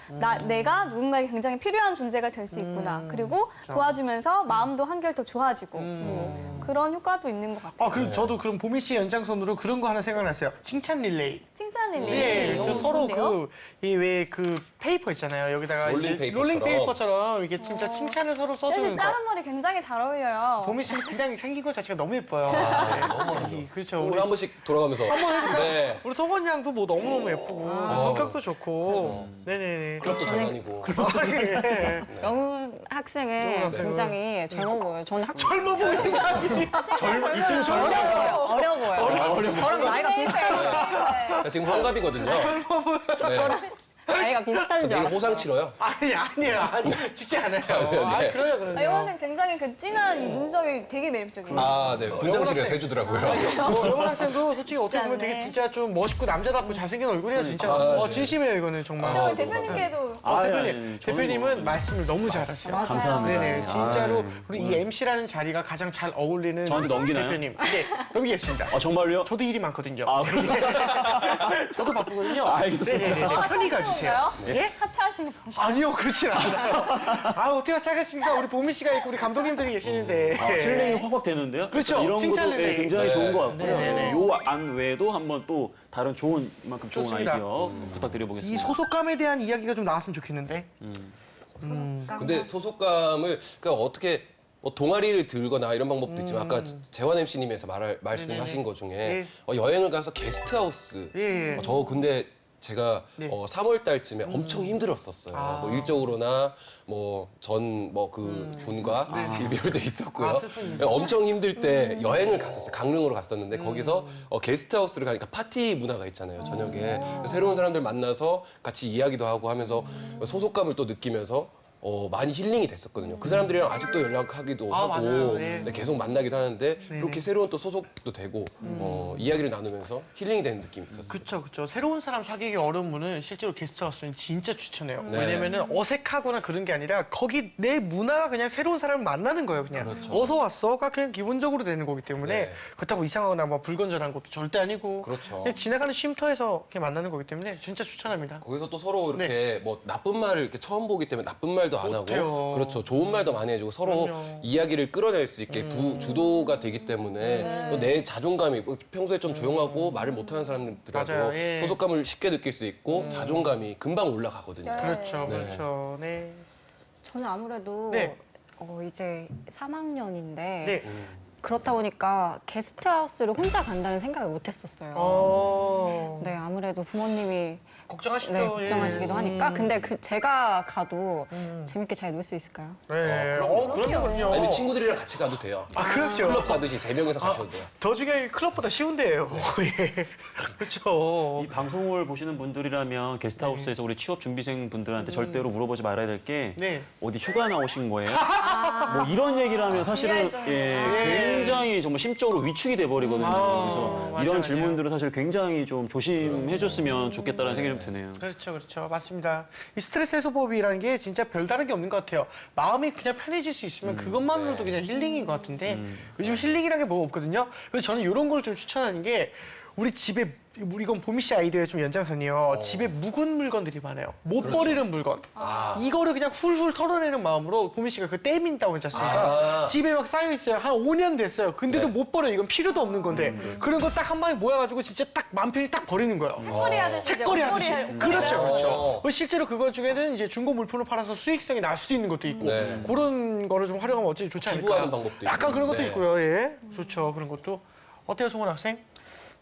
내가 누군가에게 굉장히 필요한 존재가 될 수 있구나. 그리고 도와주면서 마음도 한결 더 좋아지고 뭐 그런 효과도 있는 것 같아요. 그리고 저도 그럼 보미 씨 연장선으로 그런 거 하나 생각났어요. 칭찬 릴레이. 칭찬 릴레이. 예, 너무 저 서로 좋은데요? 그 페이퍼 있잖아요. 여기다가 롤링 이제 페이퍼처럼. rolling 페이퍼처럼 이게 진짜 칭찬을 서로 사실 써주는 거. 자른 머리 굉장히 잘 어울려요. 보미 씨는 그냥 생긴 것 자체가 너무 예뻐요. 네. 그렇죠. 우리 한 번씩 돌아가면서. 한번 해볼까요? 네. 우리 성원 양도 뭐 너무너무 예쁘고 성격도 좋고. 네네네. 클럽도 잘 다니고. 아, 예. 영훈 영훈 학생은 학생은. 굉장히 젊어 보여요. 저는 젊어 보이는 거 아니에요? 젊은 어려 보여요. 저랑 나이가 비슷해요. 자, 지금 환갑이거든요. 네. 나이가 비슷한 줄 되게 알았어요. 호상 치러요. 아니에요. 죽지 않아요. 네. 그래요. 영원 쌤 굉장히 그 진한 이 눈썹이 되게 매력적이에요. 아, 네. 분장실에서 해주더라고요. 영원 학생도 솔직히 어떻게 보면 않네. 되게 진짜 좀 멋있고 남자답고 잘생긴 얼굴이야 진짜. 아, 네. 진심이에요 이거는 정말. 저 아, 대표님께도 대표님, 대표님은 말씀을 너무 잘하세요. 맞아요. 감사합니다. 네네, 진짜로 아유. 우리 이 MC라는 자리가 가장 잘 어울리는 저한테 넘기나요? 대표님. 네, 넘기겠습니다. 아, 정말요? 저도 일이 많거든요. 아, 저도 바쁘거든요. 알겠습니다. 네네네, 편히 가주세요. 예? 하차하시는 건가요? 아니요, 그렇진 않아요. 어떻게 하겠습니까? 우리 보미 씨가 있고 우리 감독님들이 계시는데. 힐링이 확확 되는데요. 그렇죠. 이런 칭찬 것도 릴레이. 굉장히 네. 좋은 것 같고요. 네네네. 요 안 외에도 한번 또 다른 좋은 이만큼 좋은 좋습니다. 아이디어 부탁드려보겠습니다. 이 소속감에 대한 이야기가 좀 나왔으면 좋겠는데. 근데 소속감을 그러니까 어떻게 뭐 동아리를 들거나 이런 방법도 있지만 아까 재환 MC님에서 말씀하신 것 중에 네. 여행을 가서 게스트하우스 예. 저 근데 제가 네. 3월 달쯤에 엄청 힘들었었어요. 뭐 일적으로나 뭐 전 뭐 그 분과 비교할 때 있었고요. 슬픈 엄청 힘들 때 여행을 갔었어요. 강릉으로 갔었는데 거기서 게스트하우스를 가니까 파티 문화가 있잖아요. 저녁에 새로운 사람들 만나서 같이 이야기도 하고 하면서 소속감을 또 느끼면서 많이 힐링이 됐었거든요. 그 사람들이랑 아직도 연락하기도 하고 맞아요. 예. 네, 계속 만나기도 하는데 그렇게 새로운 또 소속도 되고 이야기를 나누면서 힐링이 되는 느낌이 있었어요. 그쵸. 새로운 사람 사귀기 어려운 분은 실제로 게스트하우스는 진짜 추천해요. 네. 왜냐면은 어색하거나 그런 게 아니라 거기 내 문화가 그냥 새로운 사람을 만나는 거예요. 그냥 그렇죠. 어서 왔어가 그냥 기본적으로 되는 거기 때문에 네. 그렇다고 이상하거나 뭐 불건전한 것도 절대 아니고 그렇죠. 그냥 지나가는 쉼터에서 그냥 만나는 거기 때문에 진짜 추천합니다. 거기서 또 서로 이렇게 뭐 나쁜 말을 이렇게 처음 보기 때문에 나쁜 말도 안 하고 못해요. 그렇죠. 좋은 말도 많이 해주고 서로 그럼요. 이야기를 끌어낼 수 있게 주도가 되기 때문에 또 내 자존감이 뭐 평소에 좀 조용하고 말을 못하는 사람들하고 맞아요. 예. 소속감을 쉽게 느낄 수 있고 자존감이 금방 올라가거든요. 그렇죠. 네. 그렇죠. 네. 저는 아무래도 네. 이제 3학년인데 네. 그렇다 보니까 게스트하우스를 혼자 간다는 생각을 못 했었어요. 네. 네, 아무래도 부모님이 걱정하시죠. 네, 걱정하시기도 예. 하니까. 근데 제가 가도 재밌게 잘 놀 수 있을까요? 네. 그럼요. 아니면 친구들이랑 같이 가도 돼요. 그렇죠. 클럽 가듯이 3명이서 가셔도 돼요. 더 중요한 게 클럽보다 쉬운 데예요. 예. 그렇죠. 이 방송을 보시는 분들이라면 게스트하우스에서 우리 취업 준비생 분들한테 절대로 물어보지 말아야 될 게 네. 어디 휴가 나오신 거예요? 뭐 이런 얘기를 하면 사실은 굉장히 정말 심적으로 위축이 돼 버리거든요. 그래서 맞아요, 이런 맞아요. 질문들은 사실 굉장히 좀 조심해 줬으면 좋겠다는 생각이 좀 드네요. 그렇죠. 맞습니다. 이 스트레스 해소법이라는 게 진짜 별다른 게 없는 것 같아요. 마음이 그냥 편해질 수 있으면 그것만으로도 그냥 힐링인 것 같은데 요즘 힐링이라는 게 뭐가 없거든요. 그래서 저는 이런 걸 좀 추천하는 게 우리 집에 이건 보미 씨 아이디어의 좀 연장선이요. 집에 묵은 물건들이 많아요. 못 버리는 물건. 이거를 그냥 훌훌 털어내는 마음으로 보미 씨가 그 땜인다고 했지 않습니까? 집에 막 쌓여 있어요. 한 5년 됐어요. 근데도 못 버려. 이건 필요도 없는 건데. 그런 거 딱 한 방에 모여가지고 진짜 딱 맘 편히 딱 버리는 거예요. 책거리 하듯이 이제 책거리 하듯이. 옷걸이 그렇죠. 실제로 그거 중에는 이제 중고 물품을 팔아서 수익성이 날 수도 있는 것도 있고 네. 그런 거를 좀 활용하면 어찌 좋지 않을까. 기부하는 방법도 약간 있고. 그런 것도 네. 있고요. 예. 좋죠. 그런 것도. 어때요, 송원 학생?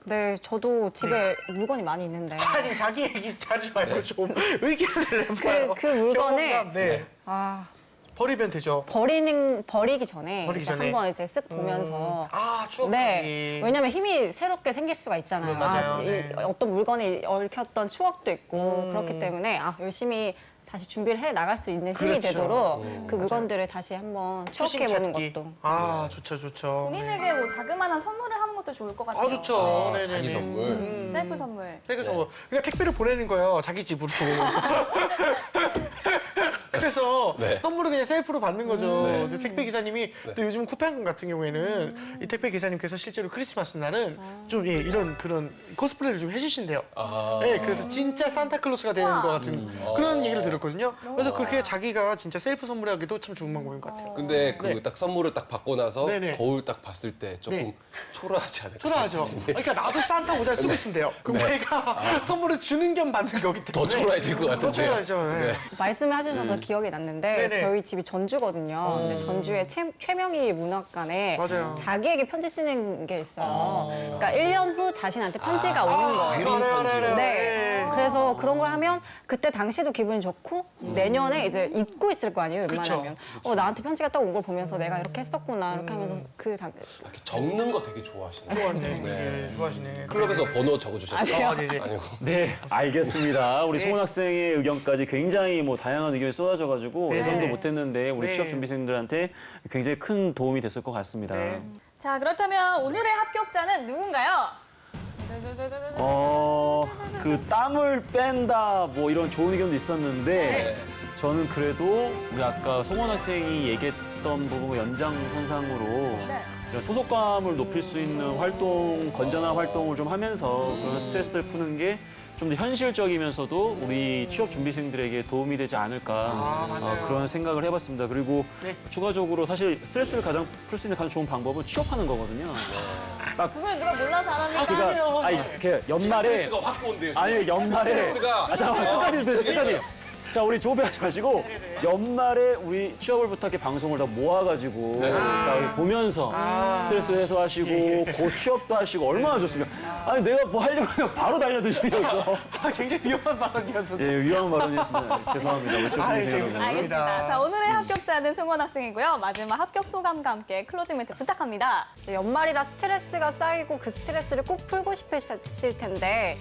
네, 저도 집에 물건이 많이 있는데. 아니 자기 얘기 하지 말고 좀 의견을 내봐요. 그 물건에 경험담, 네. 아, 버리면 되죠. 버리기 전에 버리기 이제 전에. 한번 이제 쓱 보면서 추억이. 네. 왜냐면 힘이 새롭게 생길 수가 있잖아요. 맞아요. 이 네. 어떤 물건이 얽혔던 추억도 있고 그렇기 때문에 열심히 다시 준비를 해 나갈 수 있는 힘이 그렇죠. 되도록 그 물건들을 다시 한번 추억해 보는 찾기. 것도. 좋죠. 본인에게 뭐 자그마한 선물을 하는 것도 좋을 것 같아요. 좋죠. 네네네. 자기 선물. 셀프 선물. 그래서 그러니까 택배를 보내는 거예요. 자기 집으로. 그래서 네. 선물을 그냥 셀프로 받는 거죠. 네. 근데 택배 기사님이 또 요즘 쿠팡 같은 경우에는 이 택배 기사님께서 실제로 크리스마스 날은 좀 이런 그런 코스프레를 좀 해주신대요. 네, 그래서 진짜 산타클로스가 되는 것 같은 그런 얘기를 들었거든요. 그래서 그렇게 자기가 진짜 셀프 선물하기도 참 좋은 방법인 것 같아요. 근데 그 네. 딱 선물을 딱 받고 나서 네네. 거울 딱 봤을 때 조금 네. 초라하지 않을까? 초라하죠. 그러니까 나도 산타 모자를 쓰고 있으면 돼요. 그럼 내가 선물을 주는 겸 받는 거기 때문에 더 초라해질 것 같은데요. 더 초라하죠. 네. 말씀해 주셔서 기억이 났는데 네네. 저희 집이 전주거든요. 근데 전주에 최명희 문학관에 맞아요. 자기에게 편지 쓰는 게 있어요. 그러니까 1년 후 자신한테 편지가 오는 거예요. 알아요. 네. 그래서 그런 걸 하면 그때 당시도 기분이 좋고 내년에 이제 잊고 있을 거 아니에요, 웬만하면. 나한테 편지가 딱 온 걸 보면서 내가 이렇게 했었구나 이렇게 하면서 이렇게 적는 거 되게 좋아하시네요. 좋아하시네. 좋아하시네. 클럽에서 번호 적어주셨어요? 네네. 아니고. 네, 알겠습니다. 우리 송원 학생의 의견까지 굉장히 뭐 다양한 의견이 쏟아져가지고 네. 예상도 못했는데 우리 네. 취업 준비생들한테 굉장히 큰 도움이 됐을 것 같습니다. 네. 자, 그렇다면 오늘의 합격자는 누군가요? 그 땀을 뺀다 뭐 이런 좋은 의견도 있었는데 저는 그래도 우리 아까 송원 학생이 얘기했던 부분 연장선상으로 이런 소속감을 높일 수 있는 활동, 건전한 활동을 좀 하면서 그런 스트레스를 푸는 게 좀 더 현실적이면서도 우리 취업 준비생들에게 도움이 되지 않을까 맞아요. 그런 생각을 해봤습니다. 그리고 네. 추가적으로 사실 스트레스를 가장 풀 수 있는 가장 좋은 방법은 취업하는 거거든요. 그걸 누가 몰라서 안 합니까? 그러니까 아니 그 연말에 스트레스가 확 온대요. 아니 연말에 스트레스가 잠깐만 끝까지 들으세요. 끝까지. 자 우리 조배하지 마시고 연말에 우리 취업을 부탁해 방송을 다 모아가지고 다 보면서 스트레스 해소하시고 곧 취업도 하시고 얼마나 좋습니까? 아니 내가 뭐 하려고 하면 바로 달려드시면서 굉장히 위험한 발언이었어요. 예 위험한 발언이었습니다. 죄송합니다. 우리 취업 준비생 여러분. 알겠습니다. 자, 오늘의 합격자는 송원 학생이고요. 마지막 합격 소감과 함께 클로징 멘트 부탁합니다. 연말이라 스트레스가 쌓이고 그 스트레스를 꼭 풀고 싶으실 텐데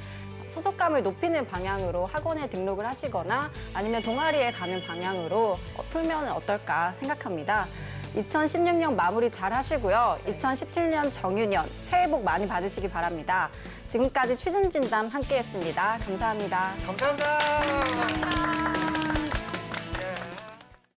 소속감을 높이는 방향으로 학원에 등록을 하시거나 아니면 동아리에 가는 방향으로 풀면 어떨까 생각합니다. 2016년 마무리 잘 하시고요. 2017년 정유년 새해 복 많이 받으시기 바랍니다. 지금까지 취준진담 함께했습니다. 감사합니다. 감사합니다.